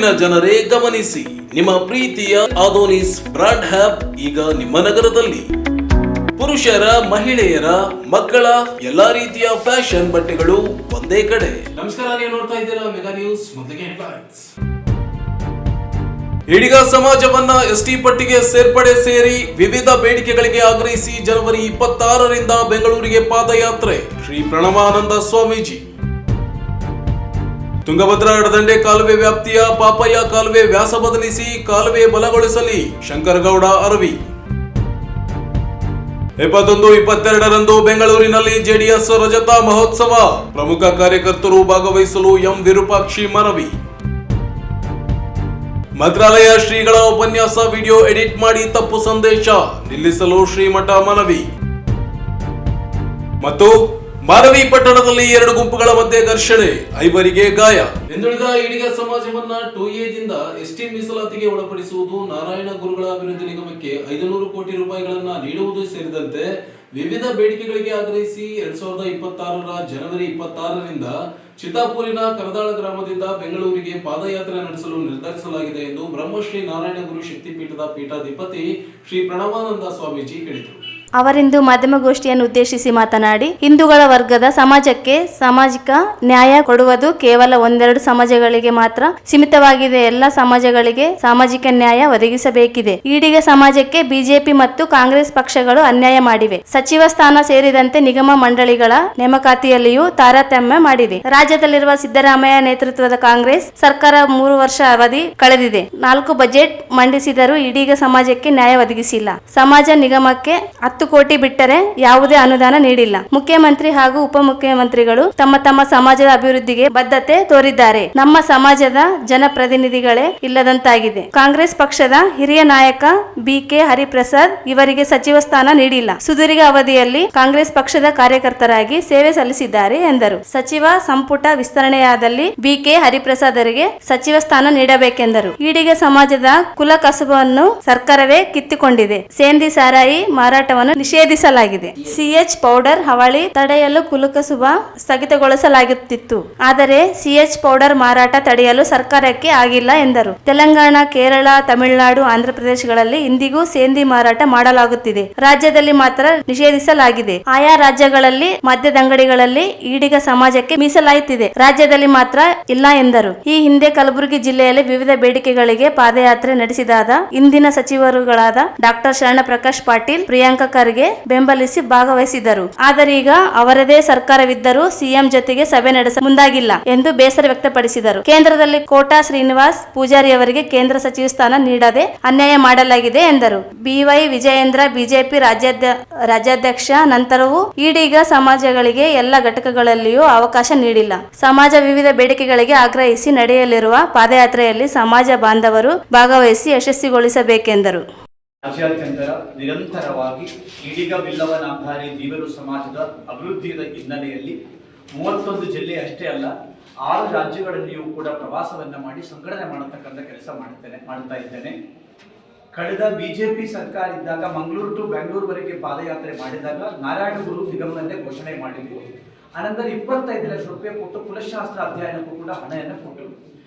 ಊರಿನ ಜನರೇ ಗಮನಿಸಿ, ನಿಮ್ಮ ಪ್ರೀತಿಯ ಆದೋನಿಸ್ ಬ್ರಾಂಡ್ ಹ್ಯಾಪ್ ಈಗ ನಿಮ್ಮ ನಗರದಲ್ಲಿ. ಪುರುಷರ, ಮಹಿಳೆಯರ, ಮಕ್ಕಳ ಎಲ್ಲಾ ರೀತಿಯ ಫ್ಯಾಷನ್ ಬಟ್ಟೆಗಳು ಒಂದೇ ಕಡೆ. ನಮಸ್ಕಾರ, ನೀವು ನೋಡ್ತಾ ಇದ್ದೀರಾ ಮೆಗಾ ನ್ಯೂಸ್. ಮೊದಲಿಗೆ ಹೆಡ್ಲೈನ್ಸ್. ಈಡಿಗ ಸಮಾಜವನ್ನ ಎಸ್ಟಿ ಪಟ್ಟಿಗೆ ಸೇರ್ಪಡೆ ಸೇರಿ ವಿವಿಧ ಬೇಡಿಕೆಗಳಿಗೆ ಆಗ್ರಹಿಸಿ ಜನವರಿ 26ರಿಂದ ಬೆಂಗಳೂರಿಗೆ ಪಾದಯಾತ್ರೆ. ಶ್ರೀ ಪ್ರಣವಾನಂದ ಸ್ವಾಮೀಜಿ. ತುಂಗಭದ್ರಾ ಎಡದಂಡೆ ಕಾಲುವೆ ವ್ಯಾಪ್ತಿಯ ಪಾಪಯ್ಯ ಕಾಲುವೆ ವ್ಯಾಸ ಬದಲಿಸಿ ಕಾಲುವೆ ಬಲಗೊಳಿಸಲಿ ಶಂಕರಗೌಡ ಅರವಿ. 21-22ರಂದು ಬೆಂಗಳೂರಿನಲ್ಲಿ ಜೆಡಿಎಸ್ ರಜತ ಮಹೋತ್ಸವ. ಪ್ರಮುಖ ಕಾರ್ಯಕರ್ತರು ಭಾಗವಹಿಸಲು ಎಂ ವಿರೂಪಾಕ್ಷಿ ಮನವಿ. ಮಂತ್ರಾಲಯ ಶ್ರೀಗಳ ಉಪನ್ಯಾಸ ವಿಡಿಯೋ ಎಡಿಟ್ ಮಾಡಿ ತಪ್ಪು ಸಂದೇಶ ನಿಲ್ಲಿಸಲು ಶ್ರೀಮಠ ಮನವಿ. ಮತ್ತು ಮಾನವಿ ಪಟ್ಟಣದಲ್ಲಿ 2 ಗುಂಪುಗಳ ಮಧ್ಯೆ ಘರ್ಷಣೆ, 5 ಗಾಯ. ಹಿಂದುಳಿದ ಈಡಿಗ ಸಮಾಜವನ್ನ 2A ದಿಂದ ಎಸ್ಟಿ ಮೀಸಲಾತಿಗೆ ಒಳಪಡಿಸುವುದು, ನಾರಾಯಣ ಗುರುಗಳ ಅಭಿವೃದ್ಧಿ ನಿಗಮಕ್ಕೆ 500 ಕೋಟಿ ರೂಪಾಯಿಗಳನ್ನ ನೀಡುವುದು ಸೇರಿದಂತೆ ವಿವಿಧ ಬೇಡಿಕೆಗಳಿಗೆ ಆಗ್ರಹಿಸಿ 2026ರ ಜನವರಿ 26ರಿಂದ ಚಿತ್ತಾಪೂರಿನ ಕರದಾಳ ಗ್ರಾಮದಿಂದ ಬೆಂಗಳೂರಿಗೆ ಪಾದಯಾತ್ರೆ ನಡೆಸಲು ನಿರ್ಧರಿಸಲಾಗಿದೆ ಎಂದು ಬ್ರಹ್ಮಶ್ರೀ ನಾರಾಯಣ ಗುರು ಶಕ್ತಿಪೀಠದ ಪೀಠಾಧಿಪತಿ ಶ್ರೀ ಪ್ರಣವಾನಂದ ಸ್ವಾಮೀಜಿ ಹೇಳಿದರು. ಅವರಿಂದು ಮಾಧ್ಯಮಗೋಷ್ಠಿಯನ್ನು ಉದ್ದೇಶಿಸಿ ಮಾತನಾಡಿ, ಹಿಂದೂಗಳ ವರ್ಗದ ಸಮಾಜಕ್ಕೆ ಸಾಮಾಜಿಕ ನ್ಯಾಯ ಕೊಡುವುದು ಕೇವಲ 1-2 ಸಮಾಜಗಳಿಗೆ ಮಾತ್ರ ಸೀಮಿತವಾಗಿದೆ. ಎಲ್ಲ ಸಮಾಜಗಳಿಗೆ ಸಾಮಾಜಿಕ ನ್ಯಾಯ ಒದಗಿಸಬೇಕಿದೆ. ಈಡಿಗ ಸಮಾಜಕ್ಕೆ ಬಿಜೆಪಿ ಮತ್ತು ಕಾಂಗ್ರೆಸ್ ಪಕ್ಷಗಳು ಅನ್ಯಾಯ ಮಾಡಿವೆ. ಸಚಿವ ಸ್ಥಾನ ಸೇರಿದಂತೆ ನಿಗಮ ಮಂಡಳಿಗಳ ನೇಮಕಾತಿಯಲ್ಲಿಯೂ ತಾರತಮ್ಯ ಮಾಡಿವೆ. ರಾಜ್ಯದಲ್ಲಿರುವ ಸಿದ್ದರಾಮಯ್ಯ ನೇತೃತ್ವದ ಕಾಂಗ್ರೆಸ್ ಸರ್ಕಾರ 3 ವರ್ಷ ಅವಧಿ ಕಳೆದಿದೆ. 4 ಬಜೆಟ್ ಮಂಡಿಸಿದರೂ ಈಡಿಗ ಸಮಾಜಕ್ಕೆ ನ್ಯಾಯ ಒದಗಿಸಿಲ್ಲ. ಸಮಾಜ ನಿಗಮಕ್ಕೆ 10 ಕೋಟಿ ಬಿಟ್ಟರೆ ಯಾವುದೇ ಅನುದಾನ ನೀಡಿಲ್ಲ. ಮುಖ್ಯಮಂತ್ರಿ ಹಾಗೂ ಉಪಮುಖ್ಯಮಂತ್ರಿಗಳು ತಮ್ಮ ಸಮಾಜದ ಅಭಿವೃದ್ಧಿಗೆ ಬದ್ಧತೆ ತೋರಿದ್ದಾರೆ. ನಮ್ಮ ಸಮಾಜದ ಜನಪ್ರತಿನಿಧಿಗಳೇ ಇಲ್ಲದಂತಾಗಿದೆ. ಕಾಂಗ್ರೆಸ್ ಪಕ್ಷದ ಹಿರಿಯ ನಾಯಕ BK ಹರಿಪ್ರಸಾದ್ ಇವರಿಗೆ ಸಚಿವ ಸ್ಥಾನ ನೀಡಿಲ್ಲ. ಸುದೀರ್ಘ ಅವಧಿಯಲ್ಲಿ ಕಾಂಗ್ರೆಸ್ ಪಕ್ಷದ ಕಾರ್ಯಕರ್ತರಾಗಿ ಸೇವೆ ಸಲ್ಲಿಸಿದ್ದಾರೆ ಎಂದರು. ಸಚಿವ ಸಂಪುಟ ವಿಸ್ತರಣೆಯಾದಲ್ಲಿ BK ಹರಿಪ್ರಸಾದ್ ಅವರಿಗೆ ಸಚಿವ ಸ್ಥಾನ ನೀಡಬೇಕೆಂದರು. ಈಡಿಗ ಸಮಾಜದ ಕುಲ ಕಸುಬನ್ನು ಸರ್ಕಾರವೇ ಕಿತ್ತುಕೊಂಡಿದೆ. ಸೇಂದಿ ಸಾರಾಯಿ ಮಾರಾಟವನ್ನು ನಿಷೇಧಿಸಲಾಗಿದೆ. CH ಪೌಡರ್ ಹಾವಳಿ ತಡೆಯಲು ಕುಲಕಸುಬ ಸ್ಥಗಿತಗೊಳಿಸಲಾಗುತ್ತಿತ್ತು. ಆದರೆ CH ಪೌಡರ್ ಮಾರಾಟ ತಡೆಯಲು ಸರ್ಕಾರಕ್ಕೆ ಆಗಿಲ್ಲ ಎಂದರು. ತೆಲಂಗಾಣ, ಕೇರಳ, ತಮಿಳುನಾಡು, ಆಂಧ್ರಪ್ರದೇಶಗಳಲ್ಲಿ ಇಂದಿಗೂ ಸೇಂದಿ ಮಾರಾಟ ಮಾಡಲಾಗುತ್ತಿದೆ. ರಾಜ್ಯದಲ್ಲಿ ಮಾತ್ರ ನಿಷೇಧಿಸಲಾಗಿದೆ. ಆಯಾ ರಾಜ್ಯಗಳಲ್ಲಿ ಮದ್ಯದಂಗಡಿಗಳಲ್ಲಿ ಈಡಿಗ ಸಮಾಜಕ್ಕೆ ಮೀಸಲಾತಿದೆ. ರಾಜ್ಯದಲ್ಲಿ ಮಾತ್ರ ಇಲ್ಲ ಎಂದರು. ಈ ಹಿಂದೆ ಕಲಬುರಗಿ ಜಿಲ್ಲೆಯಲ್ಲಿ ವಿವಿಧ ಬೇಡಿಕೆಗಳಿಗೆ ಪಾದಯಾತ್ರೆ ನಡೆಸಿದಾಗ ಇಂದಿನ ಸಚಿವರುಗಳಾದ ಡಾಕ್ಟರ್ ಶರಣಪ್ರಕಾಶ್ ಪಾಟೀಲ್, ಪ್ರಿಯಾಂಕಾ ಖರ್ಗೆ ಬೆಂಬಲಿಸಿ ಭಾಗವಹಿಸಿದರು. ಆದರೆ ಈಗ ಅವರದೇ ಸರ್ಕಾರವಿದ್ದರೂ ಸಿಎಂ ಜೊತೆಗೆ ಸಭೆ ನಡೆಸ ಮುಂದಾಗಿಲ್ಲ ಎಂದು ಬೇಸರ ವ್ಯಕ್ತಪಡಿಸಿದರು. ಕೇಂದ್ರದಲ್ಲಿ ಕೋಟಾ ಶ್ರೀನಿವಾಸ್ ಪೂಜಾರಿ ಅವರಿಗೆ ಕೇಂದ್ರ ಸಚಿವ ಸ್ಥಾನ ನೀಡದೆ ಅನ್ಯಾಯ ಮಾಡಲಾಗಿದೆ ಎಂದರು. BY ವಿಜಯೇಂದ್ರ ಬಿಜೆಪಿ ರಾಜ್ಯಾಧ್ಯಕ್ಷ ನಂತರವೂ ಈಡಿಗ ಸಮಾಜಗಳಿಗೆ ಎಲ್ಲ ಘಟಕಗಳಲ್ಲಿಯೂ ಅವಕಾಶ ನೀಡಿಲ್ಲ. ಸಮಾಜ ವಿವಿಧ ಬೇಡಿಕೆಗಳಿಗೆ ಆಗ್ರಹಿಸಿ ನಡೆಯಲಿರುವ ಪಾದಯಾತ್ರೆಯಲ್ಲಿ ಸಮಾಜ ಬಾಂಧವರು ಭಾಗವಹಿಸಿ ಯಶಸ್ವಿಗೊಳಿಸಬೇಕೆಂದರು. ರಾಜ್ಯಾದ್ಯಂತ ನಿರಂತರವಾಗಿ ಈಡಿಗ ಬಿಲ್ಲವ ನಾಮಧಾರಿ ದೇವರು ಸಮಾಜದ ಅಭಿವೃದ್ಧಿಯ ಹಿನ್ನೆಲೆಯಲ್ಲಿ 31 ಜಿಲ್ಲೆ ಅಷ್ಟೇ ಅಲ್ಲ 6 ರಾಜ್ಯಗಳಲ್ಲಿಯೂ ಕೂಡ ಪ್ರವಾಸವನ್ನ ಮಾಡಿ ಸಂಘಟನೆ ಮಾಡತಕ್ಕಂಥ ಕೆಲಸ ಮಾಡ್ತಾ ಇದ್ದೇನೆ. ಕಳೆದ ಬಿಜೆಪಿ ಸರ್ಕಾರ ಇದ್ದಾಗ ಮಂಗಳೂರು ಟು ಬೆಂಗಳೂರುವರೆಗೆ ಪಾದಯಾತ್ರೆ ಮಾಡಿದಾಗ ನಾರಾಯಣ ಗುರು ನಿಗಮದಲ್ಲೇ ಘೋಷಣೆ ಮಾಡಿದ್ರು. ಅನಂತರ 25 ಲಕ್ಷ ರೂಪಾಯಿ ಕೊಟ್ಟು ಕುಲಶಾಸ್ತ್ರ ಅಧ್ಯಯನಕ್ಕೂ ಕೂಡ ಹಣವನ್ನು ಕೊಟ್ಟರು.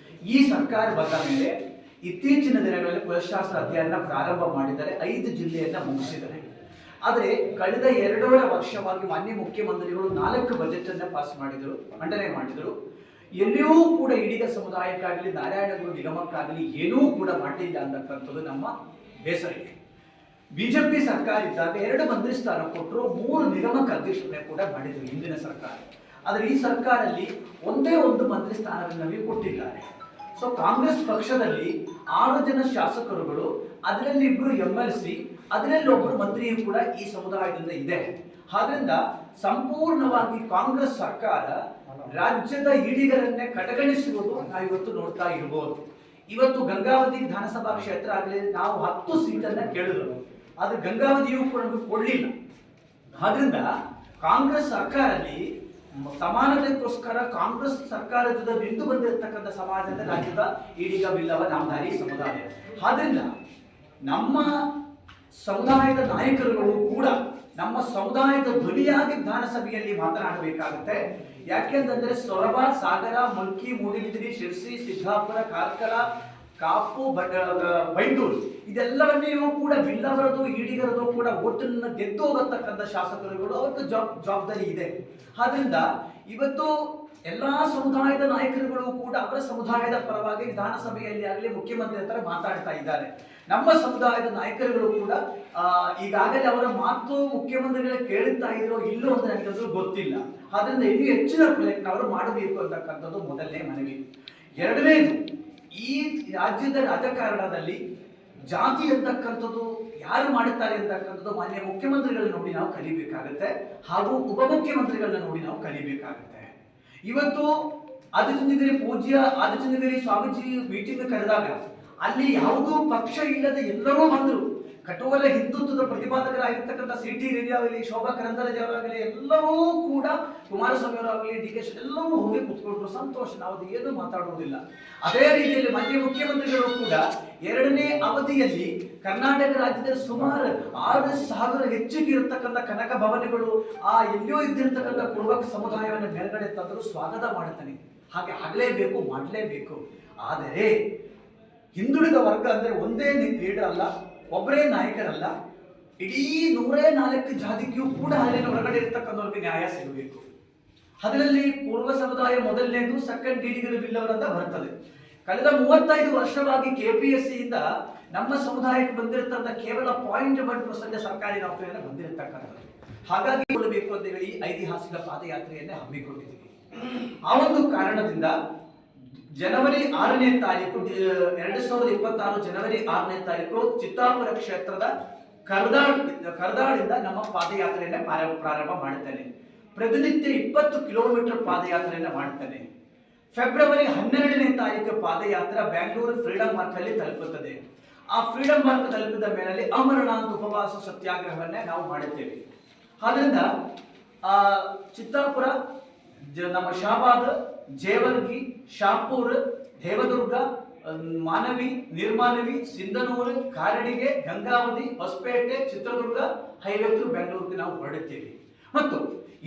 ಈ ಸರ್ಕಾರ ಬಂದ ಮೇಲೆ ಇತ್ತೀಚಿನ ದಿನಗಳಲ್ಲಿ ಕುಲಶಾಸ್ತ್ರ ಅಧ್ಯಯನ ಪ್ರಾರಂಭ ಮಾಡಿದರೆ 5 ಜಿಲ್ಲೆಯನ್ನ ಮುಗಿಸಿದ್ದಾರೆ. ಆದರೆ ಕಳೆದ 2.5 ವರ್ಷವಾಗಿ ಮಾನ್ಯ ಮುಖ್ಯಮಂತ್ರಿಗಳು 4 ಬಜೆಟ್ ಅನ್ನ ಮಂಡನೆ ಮಾಡಿದರು. ಎಲ್ಲಿಯೂ ಕೂಡ ಈಡಿಗ ಸಮುದಾಯಕ್ಕಾಗಲಿ ನಾರಾಯಣ ಗುರು ನಿಗಮಕ್ಕಾಗಲಿ ಏನೂ ಕೂಡ ಮಾಡಿಲ್ಲ ಅಂತಕ್ಕಂಥದ್ದು ನಮ್ಮ ಬೇಸರ. ಬಿಜೆಪಿ ಸರ್ಕಾರ ಇದ್ದಾಗ 2 ಮಂತ್ರಿ ಸ್ಥಾನ ಕೊಟ್ಟರು, 3 ನಿಗಮಕ್ಕೆ ಅಧ್ಯಕ್ಷತೆ ಕೂಡ ಮಾಡಿದರು ಹಿಂದಿನ ಸರ್ಕಾರ. ಆದರೆ ಈ ಸರ್ಕಾರದಲ್ಲಿ ಒಂದೇ ಒಂದು ಮಂತ್ರಿ ಸ್ಥಾನವನ್ನು ಕೊಟ್ಟಿದ್ದಾರೆ. ಸೊ ಕಾಂಗ್ರೆಸ್ ಪಕ್ಷದಲ್ಲಿ 6 ಜನ ಶಾಸಕರುಗಳು, ಅದರಲ್ಲಿ 2 MLC, ಅದರಲ್ಲಿ 1 ಮಂತ್ರಿಯೂ ಕೂಡ ಈ ಸಮುದಾಯದಿಂದ ಇದೆ. ಆದ್ರಿಂದ ಸಂಪೂರ್ಣವಾಗಿ ಕಾಂಗ್ರೆಸ್ ಸರ್ಕಾರ ರಾಜ್ಯದ ಈಡಿಗರನ್ನೇ ಕಡೆಗಣಿಸುವುದು ನಾವು ಇವತ್ತು ನೋಡ್ತಾ ಇರಬಹುದು. ಇವತ್ತು ಗಂಗಾವತಿ ವಿಧಾನಸಭಾ ಕ್ಷೇತ್ರ ಆಗಲಿ ನಾವು 10 ಸೀಟನ್ನ ಕೇಳಿದ್ರು, ಆದ್ರೆ ಗಂಗಾವತಿಯೂ ಕೂಡ ಕೊಡ್ಲಿಲ್ಲ. ಆದ್ರಿಂದ ಕಾಂಗ್ರೆಸ್ ಸರ್ಕಾರದಲ್ಲಿ ಸಮಾನತೆಗೋಸ್ಕರ ಕಾಂಗ್ರೆಸ್ ಸರ್ಕಾರದ ನಿಂತು ಬಂದಿರತಕ್ಕಂಥ ಸಮಾಜದ ರಾಜ್ಯದ ಈಡಿಗ ಬಿಲ್ಲವ ನಾಮಧಾರಿ ಸಮುದಾಯ. ಆದ್ರಿಂದ ನಮ್ಮ ಸಮುದಾಯದ ನಾಯಕರುಗಳು ಕೂಡ ನಮ್ಮ ಸಮುದಾಯದ ಧ್ವನಿಯಾಗಿ ವಿಧಾನಸಭೆಯಲ್ಲಿ ಮಾತನಾಡಬೇಕಾಗುತ್ತೆ. ಯಾಕೆಂತಂದ್ರೆ ಸೊರಬ, ಸಾಗರ, ಮುಲ್ಕಿ, ಮೂಡಿಬಿದಿರೆ, ಶಿರ್ಸಿ, ಸಿದ್ದಾಪುರ, ಕಾರ್ಕಳ, ಕಾಪು, ಬೈಂದೂರು ಇದೆಲ್ಲವನ್ನೇ ಕೂಡ ಬಿಲ್ಲವರದು, ಈಡಿಗರದು ಕೂಡ ಒಟ್ಟನ್ನು ಗೆದ್ದು ಹೋಗತಕ್ಕಂಥ ಶಾಸಕರುಗಳು ಅವತ್ತು ಜವಾಬ್ದಾರಿ ಇದೆ. ಆದ್ರಿಂದ ಇವತ್ತು ಎಲ್ಲಾ ಸಮುದಾಯದ ನಾಯಕರುಗಳು ಕೂಡ ಅವರ ಸಮುದಾಯದ ಪರವಾಗಿ ವಿಧಾನಸಭೆಯಲ್ಲಿ ಆಗಲಿ ಮುಖ್ಯಮಂತ್ರಿ ಹತ್ರ ಮಾತಾಡ್ತಾ ಇದ್ದಾರೆ. ನಮ್ಮ ಸಮುದಾಯದ ನಾಯಕರುಗಳು ಕೂಡ ಈಗಾಗಲೇ ಅವರ ಮಾತು ಮುಖ್ಯಮಂತ್ರಿಗಳೇ ಕೇಳುತ್ತಾ ಇರೋ ಇಲ್ಲೋ ಅಂತ ನನಗಂತೂ ಗೊತ್ತಿಲ್ಲ. ಆದ್ರಿಂದ ಇನ್ನೂ ಹೆಚ್ಚಿನ ಪ್ರಯತ್ನ ಅವರು ಮಾಡಬೇಕು ಅಂತಕ್ಕಂಥದ್ದು ಮೊದಲನೇ ಮನವಿ. ಎರಡನೇದು, ಈ ರಾಜ್ಯದ ರಾಜಕಾರಣದಲ್ಲಿ ಜಾತಿ ಅಂತಕ್ಕಂಥದ್ದು ಯಾರು ಮಾಡುತ್ತಾರೆ ಅಂತಕ್ಕಂಥದ್ದು ಮಾನ್ಯ ಮುಖ್ಯಮಂತ್ರಿಗಳನ್ನ ನೋಡಿ ನಾವು ಕಲಿಬೇಕಾಗುತ್ತೆ, ಹಾಗೂ ಉಪಮುಖ್ಯಮಂತ್ರಿಗಳನ್ನ ನೋಡಿ ನಾವು ಕಲಿಬೇಕಾಗುತ್ತೆ. ಇವತ್ತು ಆದಿಚುಂಚನಗಿರಿ ಪೂಜ್ಯ ಆದಿಚುಂಚನಗಿರಿ ಸ್ವಾಮೀಜಿ ಮೀಟಿಂಗ್ ಕರೆದಾಗ ಅಲ್ಲಿ ಯಾವುದೂ ಪಕ್ಷ ಇಲ್ಲದೆ ಎಲ್ಲರೂ ಬಂದರು. ಕಠೋರ ಹಿಂದುತ್ವದ ಪ್ರತಿಪಾದಕರಾಗಿರ್ತಕ್ಕಂಥ ಸಿ.ಟಿ. ರವಿ ಆಗಲಿ, ಶೋಭಾ ಕರಂದ್ಲಾಜೆ ಅವರಾಗಲಿ ಎಲ್ಲರೂ ಕೂಡ, ಕುಮಾರಸ್ವಾಮಿ ಅವರಾಗಲಿ, ಡಿ.ಕೆ. ಎಲ್ಲರೂ ಹೋಗಿ ಕೂತ್ಕೊಂಡ್ರು. ಸಂತೋಷ, ನಾವು ಏನು ಮಾತಾಡುವುದಿಲ್ಲ. ಅದೇ ರೀತಿಯಲ್ಲಿ ಮಾನ್ಯ ಮುಖ್ಯಮಂತ್ರಿಗಳು ಕೂಡ ಎರಡನೇ ಅವಧಿಯಲ್ಲಿ ಕರ್ನಾಟಕ ರಾಜ್ಯದಲ್ಲಿ ಸುಮಾರು 6,000 ಹೆಚ್ಚಿಗೆ ಇರತಕ್ಕಂಥ ಕನಕ ಭವನಗಳು ಎಲ್ಲಿಯೋ ಇದ್ದಿರ್ತಕ್ಕಂಥ ಕುರುಬ ಸಮುದಾಯವನ್ನು ಮೇಲ್ಗಡೆ ತಂದರೂ ಸ್ವಾಗತ ಮಾಡುತ್ತಾನೆ. ಹಾಗೆ ಆಗಲೇಬೇಕು, ಮಾಡಲೇಬೇಕು. ಆದರೆ ಹಿಂದುಳಿದ ವರ್ಗ ಅಂದ್ರೆ ಒಂದೇ ಲೀಡರ್ ಅಲ್ಲ, ಒಬ್ಬರೇ ನಾಯಕರಲ್ಲ, ಇಡೀ 104 ಜಾತಿಗೂ ಕೂಡ ಅಲ್ಲಿನ ಹೊರಗಡೆ ಇರ್ತಕ್ಕಂಥವ್ರಿಗೆ ನ್ಯಾಯ ಸಿಗಬೇಕು. ಅದರಲ್ಲಿ ಪೂರ್ವ ಸಮುದಾಯ ಮೊದಲನೇದು, ಸೆಕೆಂಡ್ ಈಡಿಗರ ಬಿಲ್ಲವರಂತ ಬರ್ತದೆ. ಕಳೆದ 35 ವರ್ಷವಾಗಿ KPSC ಇಂದ ನಮ್ಮ ಸಮುದಾಯಕ್ಕೆ ಬಂದಿರತಕ್ಕಂಥ ಕೇವಲ 0.1% ಸರ್ಕಾರಿ ನೌಕರಿಯನ್ನು ಬಂದಿರತಕ್ಕಂಥದ್ದು. ಹಾಗಾಗಿ ಕೊಡಬೇಕು ಅಂತ ಹೇಳಿ ಐತಿಹಾಸಿಕ ಪಾದಯಾತ್ರೆಯನ್ನೇ ಹಮ್ಮಿಕೊಂಡಿದ್ದೀವಿ. ಆ ಒಂದು ಕಾರಣದಿಂದ ಜನವರಿ 6ನೇ ತಾರೀಕು 2026 ಜನವರಿ 6ನೇ ತಾರೀಕು ಚಿತ್ತಾಪುರ ಕ್ಷೇತ್ರದ ಕರ್ದಾಳಿಂದ ನಮ್ಮ ಪಾದಯಾತ್ರೆಯನ್ನ ಪ್ರಾರಂಭ ಮಾಡುತ್ತೇನೆ. ಪ್ರತಿನಿತ್ಯ 20 ಕಿಲೋಮೀಟರ್ ಪಾದಯಾತ್ರೆಯನ್ನ ಮಾಡುತ್ತೇನೆ. ಫೆಬ್ರವರಿ 12ನೇ ತಾರೀಕು ಪಾದಯಾತ್ರೆ ಬೆಂಗಳೂರು ಫ್ರೀಡಂ ಪಾರ್ಕ್ ಅಲ್ಲಿ ತಲುಪುತ್ತದೆ. ಆ ಫ್ರೀಡಂ ಪಾರ್ಕ್ ತಲುಪಿದ ಮೇಲೆ ಅಮರನಾಥ ಉಪವಾಸ ಸತ್ಯಾಗ್ರಹವನ್ನೇ ನಾವು ಮಾಡುತ್ತೇವೆ. ಆದ್ರಿಂದ ಚಿತ್ತಾಪುರ, ನಮ್ಮ ಶಾಬಾದ್, ಜೇವರ್ಗಿ, ಶಾಪೂರ್, ದೇವದುರ್ಗ, ಮಾನವಿ, ನಿರ್ಮಾನವಿ, ಸಿಂಧನೂರು, ಕಾರಡಿಗೆ, ಗಂಗಾವತಿ, ಹೊಸಪೇಟೆ, ಚಿತ್ರದುರ್ಗ ಹೈವೇ ಥ್ರೂ ಬೆಂಗಳೂರಿಗೆ ನಾವು ಹೊರಡುತ್ತೇವೆ. ಮತ್ತು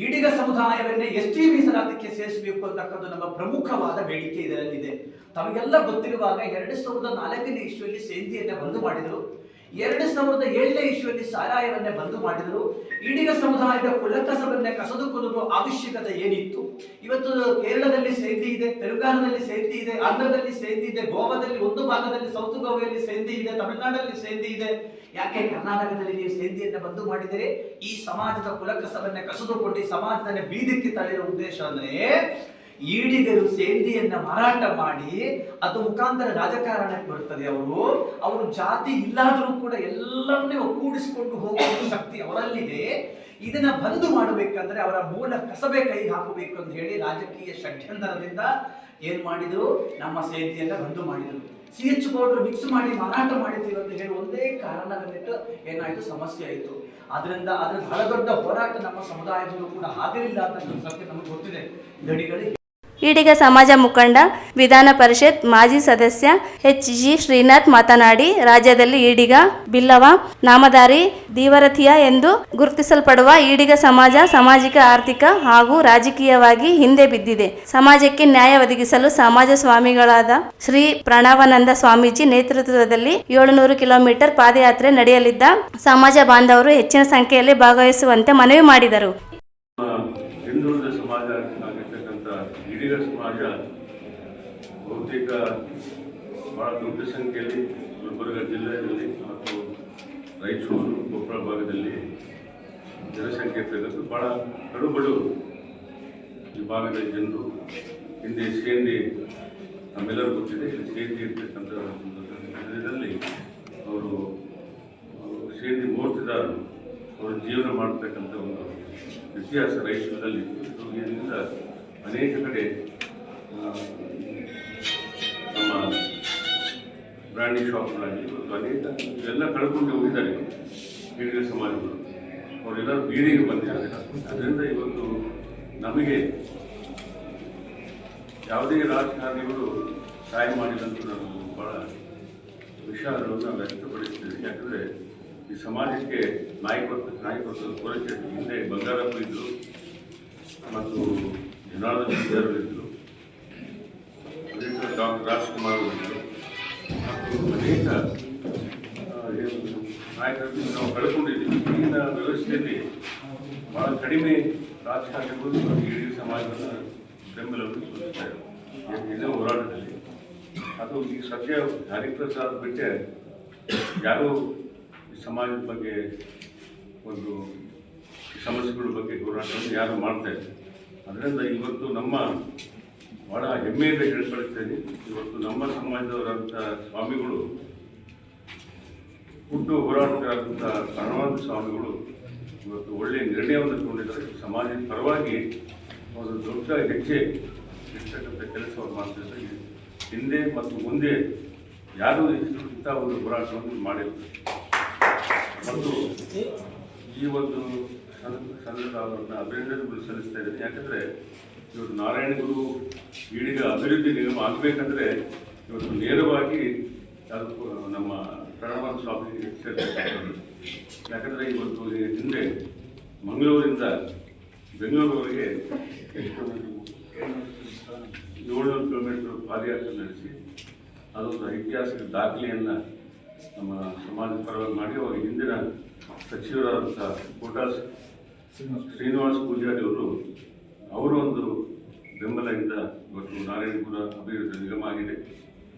ಈಡಿಗ ಸಮುದಾಯವನ್ನೇ ST ಮೀಸಲಾತಿಗೆ ಸೇರಿಸಬೇಕು ಅಂತಕ್ಕಂಥ ನಮ್ಮ ಪ್ರಮುಖವಾದ ಬೇಡಿಕೆ ಇದರಲ್ಲಿದೆ. ತಮಗೆಲ್ಲ ಗೊತ್ತಿರುವಾಗ 2004ನೇ ಇಸ್ವಿಯಲ್ಲಿ ಸೇಂದಿಯನ್ನ ಬಂದು ಮಾಡಿದರು. 2007ನೇ ಇಸ್ವಿಯಲ್ಲಿ ಸಾರಾಯವನ್ನೇ ಬಂದು ಮಾಡಿದರು. ಈಡಿಗ ಸಮುದಾಯದ ಕುಲಕಸವನ್ನೇ ಕಸದುಕೊಳ್ಳುವ ಅವಶ್ಯಕತೆ ಏನಿತ್ತು? ಇವತ್ತು ಕೇರಳದಲ್ಲಿ ಸೇಂದಿ ಇದೆ, ತೆಲಂಗಾಣದಲ್ಲಿ ಸೇಂದಿ ಇದೆ, ಆಂಧ್ರದಲ್ಲಿ ಸೇಂದಿ ಇದೆ, ಗೋವಾದಲ್ಲಿ ಒಂದು ಭಾಗದಲ್ಲಿ, ಸೌತ್ ಗೋವಾದಲ್ಲಿ ಸೇಂದಿ ಇದೆ, ತಮಿಳುನಾಡಲ್ಲಿ ಸೇಂದಿ ಇದೆ. ಯಾಕೆ ಕರ್ನಾಟಕದಲ್ಲಿ ನೀವು ಸೇಂದಿಯನ್ನ ಬಂದು ಮಾಡಿದರೆ? ಈ ಸಮಾಜದ ಕುಲಕಸವನ್ನೇ ಕಸದುಕೊಂಡು ಸಮಾಜದಲ್ಲಿ ಬೀದಿಕ್ಕೆ ತಳ್ಳಿರೋ ಉದ್ದೇಶ ಅಂದ್ರೆ ಈಡಿಗರು ಸೇಂದಿಯನ್ನ ಮಾರಾಟ ಮಾಡಿ ಅದು ಮುಖಾಂತರ ರಾಜಕಾರಣಕ್ಕೆ ಬರುತ್ತದೆ. ಅವರು ಜಾತಿ ಇಲ್ಲಾದರೂ ಕೂಡ ಎಲ್ಲವನ್ನೇ ಒಕ್ಕೂಡಿಸಿಕೊಂಡು ಹೋಗುವ ಶಕ್ತಿ ಅವರಲ್ಲಿದೆ. ಇದನ್ನ ಬಂದು ಮಾಡಬೇಕಂದ್ರೆ ಅವರ ಮೂಲ ಕಸಬೆ ಕೈ ಹಾಕಬೇಕು ಅಂತ ಹೇಳಿ ರಾಜಕೀಯ ಷಡ್ಯಂತರದಿಂದ ಏನ್ ಮಾಡಿದ್ರು, ನಮ್ಮ ಸೇಂದಿಯನ್ನ ಬಂದು ಮಾಡಿದ್ರು. CH ಪೌಡರ್ ಮಿಕ್ಸ್ ಮಾಡಿ ಮಾರಾಟ ಮಾಡಿದ್ದೀವಿ ಅಂತ ಹೇಳಿ ಒಂದೇ ಕಾರಣದಲ್ಲಿಟ್ಟು ಏನಾಯ್ತು, ಸಮಸ್ಯೆ ಆಯಿತು. ಅದರಿಂದ ಅದ್ರ ಬಹಳ ದೊಡ್ಡ ಹೋರಾಟ ನಮ್ಮ ಸಮುದಾಯದಲ್ಲೂ ಕೂಡ ಆಗಲಿಲ್ಲ ಅಂತ ಸತ್ಯ ನಮಗೆ ಗೊತ್ತಿದೆ. ದಡಿಗಳಿಗೆ ಈಡಿಗ ಸಮಾಜ ಮುಖಂಡ, ವಿಧಾನ ಪರಿಷತ್ ಮಾಜಿ ಸದಸ್ಯ HG ಶ್ರೀನಾಥ್ ಮಾತನಾಡಿ, ರಾಜ್ಯದಲ್ಲಿ ಈಡಿಗ, ಬಿಲ್ಲವ, ನಾಮಧಾರಿ, ದೀವರಥಿಯ ಎಂದು ಗುರುತಿಸಲ್ಪಡುವ ಈಡಿಗ ಸಮಾಜ ಸಾಮಾಜಿಕ, ಆರ್ಥಿಕ ಹಾಗೂ ರಾಜಕೀಯವಾಗಿ ಹಿಂದೆ ಬಿದ್ದಿದೆ. ಸಮಾಜಕ್ಕೆ ನ್ಯಾಯ ಒದಗಿಸಲು ಸಮಾಜ ಸ್ವಾಮಿಗಳಾದ ಶ್ರೀ ಪ್ರಣವಾನಂದ ಸ್ವಾಮೀಜಿ ನೇತೃತ್ವದಲ್ಲಿ 700 ಕಿಲೋಮೀಟರ್ ಪಾದಯಾತ್ರೆ ನಡೆಯಲಿದ್ದ ಸಮಾಜ ಬಾಂಧವರು ಹೆಚ್ಚಿನ ಸಂಖ್ಯೆಯಲ್ಲಿ ಭಾಗವಹಿಸುವಂತೆ ಮನವಿ ಮಾಡಿದರು. ಹಿಂದುಳಿದ ಸಮಾಜ ಆಗಿರ್ತಕ್ಕಂಥ ಈಡಿಗ ಸಮಾಜ ಬಹುತೇಕ ಬಹಳ ದೊಡ್ಡ ಸಂಖ್ಯೆಯಲ್ಲಿ ಗುಲ್ಬರ್ಗ ಜಿಲ್ಲೆಯಲ್ಲಿ ಮತ್ತು ರಾಯಚೂರು, ಕೊಪ್ಪಳ ಭಾಗದಲ್ಲಿ ಜನಸಂಖ್ಯೆ ಇರ್ತಕ್ಕಂಥ ಬಹಳ ಕಡುಬಡು ವಿಭಾಗದ ಜನರು. ಹಿಂದೆ ಸೇಂದಿ ನಮ್ಮೆಲ್ಲರೂ ಗೊತ್ತಿದೆ, ಸೇಂದಿ ಇರ್ತಕ್ಕಂಥ ಇದರಲ್ಲಿ ಅವರು ಸೇಂದಿ ಮೂರ್ತಿದಾರರು ಅವರು ಜೀವನ ಮಾಡ್ತಕ್ಕಂಥ ಒಂದು ಇತಿಹಾಸ ರಾಯಚೂರಿನಲ್ಲಿ ಇದರಿಂದ ಅನೇಕ ಕಡೆ ನಮ್ಮ ಬ್ರ್ಯಾಂಡಿ ಶಾಪ್ಗಳಾಗಿ ಮತ್ತು ಅನೇಕ ಇವೆಲ್ಲ ಕಳ್ಕೊಂಡು ಹೋಗಿದ್ದಾರೆ ಈಡಿಗ ಸಮಾಜಗಳು. ಅವರೆಲ್ಲರೂ ಬೀದಿಗೆ ಬಂದಿದ್ದಾರೆ. ಅದರಿಂದ ಇವತ್ತು ನಮಗೆ ಯಾವುದೇ ರಾಜಕಾರಣಿಗಳು ಸಹಾಯ ಮಾಡಿದಂತೂ ನಾವು ಭಾಳ ವಿಷಯಗಳನ್ನು ವ್ಯಕ್ತಪಡಿಸ್ತೀವಿ. ಯಾಕಂದರೆ ಈ ಸಮಾಜಕ್ಕೆ ನಾಯಕತ್ವದ ಕೊರತೆ. ಹಿಂದೆ ಬಂಗಾರಪ್ಪ ಇದ್ದರು ಮತ್ತು ಜನಾರ್ದನ್ ಇದ್ದರು, ಡಾಕ್ಟರ್ ರಾಜ್ಕುಮಾರ್ ಅವರಿದ್ದರು ಮತ್ತು ಅನೇಕ ನಾಯಕರಲ್ಲಿ ನಾವು ಕಳ್ಕೊಂಡಿದ್ದೀವಿ. ಈಗಿನ ವ್ಯವಸ್ಥೆಯಲ್ಲಿ ಭಾಳ ಕಡಿಮೆ ರಾಜಕಾರಣಿಗಳು ಇಡೀ ಸಮಾಜದ ಬೆಂಬಲವನ್ನು ಸೂಚಿಸ್ತಾರೆ ಇದೇ ಹೋರಾಟದಲ್ಲಿ. ಅದು ಈ ಸದ್ಯ ಹರಿಪ್ರಸಾದ್ ಬಿಟ್ಟೆ ಯಾರೂ ಈ ಸಮಾಜದ ಬಗ್ಗೆ ಒಂದು ಸಮಸ್ಯೆಗಳ ಬಗ್ಗೆ ಹೋರಾಟವನ್ನು ಯಾರು ಮಾಡ್ತಾ ಇದ್ದಾರೆ. ಅದರಿಂದ ಇವತ್ತು ನಮ್ಮ ಭಾಳ ಹೆಮ್ಮೆಯಿಂದ ಹೇಳ್ಕೊಳ್ತೇನೆ, ಇವತ್ತು ನಮ್ಮ ಸಮಾಜದವರಂಥ ಸ್ವಾಮಿಗಳು, ಹುಟ್ಟು ಹೋರಾಟಗಾರಂಥ ಕಣವಾದ ಸ್ವಾಮಿಗಳು ಇವತ್ತು ಒಳ್ಳೆಯ ನಿರ್ಣಯವನ್ನು ತಗೊಂಡಿದ್ದಾರೆ. ಸಮಾಜದ ಪರವಾಗಿ ಒಂದು ದೊಡ್ಡ ಹೆಜ್ಜೆ ಇರ್ತಕ್ಕಂಥ ಕೆಲಸವನ್ನು ಮಾಡ್ತಿದ್ದಾರೆ. ಹಿಂದೆ ಮತ್ತು ಮುಂದೆ ಯಾರೂ ಇಂಥ ಒಂದು ಹೋರಾಟವನ್ನು ಮಾಡಿಲ್ಲ. ಮತ್ತು ಈ ಒಂದು ಸಂದರ್ಭ ಅವರನ್ನು ಅಭಿನಂದನೆಗಳು ಸಲ್ಲಿಸ್ತಾ ಇದ್ದೀನಿ. ಯಾಕಂದರೆ ಇವತ್ತು ನಾರಾಯಣಗುರು ಈಡಿಗ ಅಭಿವೃದ್ಧಿ ನಿಗಮ ಆಗಬೇಕಂದ್ರೆ ಇವತ್ತು ನೇರವಾಗಿ ಅದು ನಮ್ಮ ಪ್ರಣವಾದ ಸ್ವಾಮಿ ಸೇರ್ಬೇಕಾಗ್ತದೆ. ಯಾಕಂದರೆ ಇವತ್ತು ಹಿಂದೆ ಮಂಗಳೂರಿಂದ ಬೆಂಗಳೂರುವರೆಗೆ ಎಷ್ಟು 700 ಕಿಲೋಮೀಟರ್ ಪಾದಯಾತ್ರೆ ನಡೆಸಿ ಅದೊಂದು ಐತಿಹಾಸಿಕ ದಾಖಲೆಯನ್ನು ನಮ್ಮ ಸಮಾಜದ ಪರವಾಗಿ ಮಾಡಿ ಅವಾಗ ಹಿಂದಿನ ಸಚಿವರಾದಂಥ ಕೋಟಾ ಶ್ರೀನಿವಾಸ ಪೂಜಾರಿ ಅವರು ಒಂದು ಬೆಂಬಲದಿಂದ ಇವತ್ತು ನಾರಾಯಣಪುರ ಅಭಿವೃದ್ಧಿ ನಿಗಮ ಆಗಿದೆ.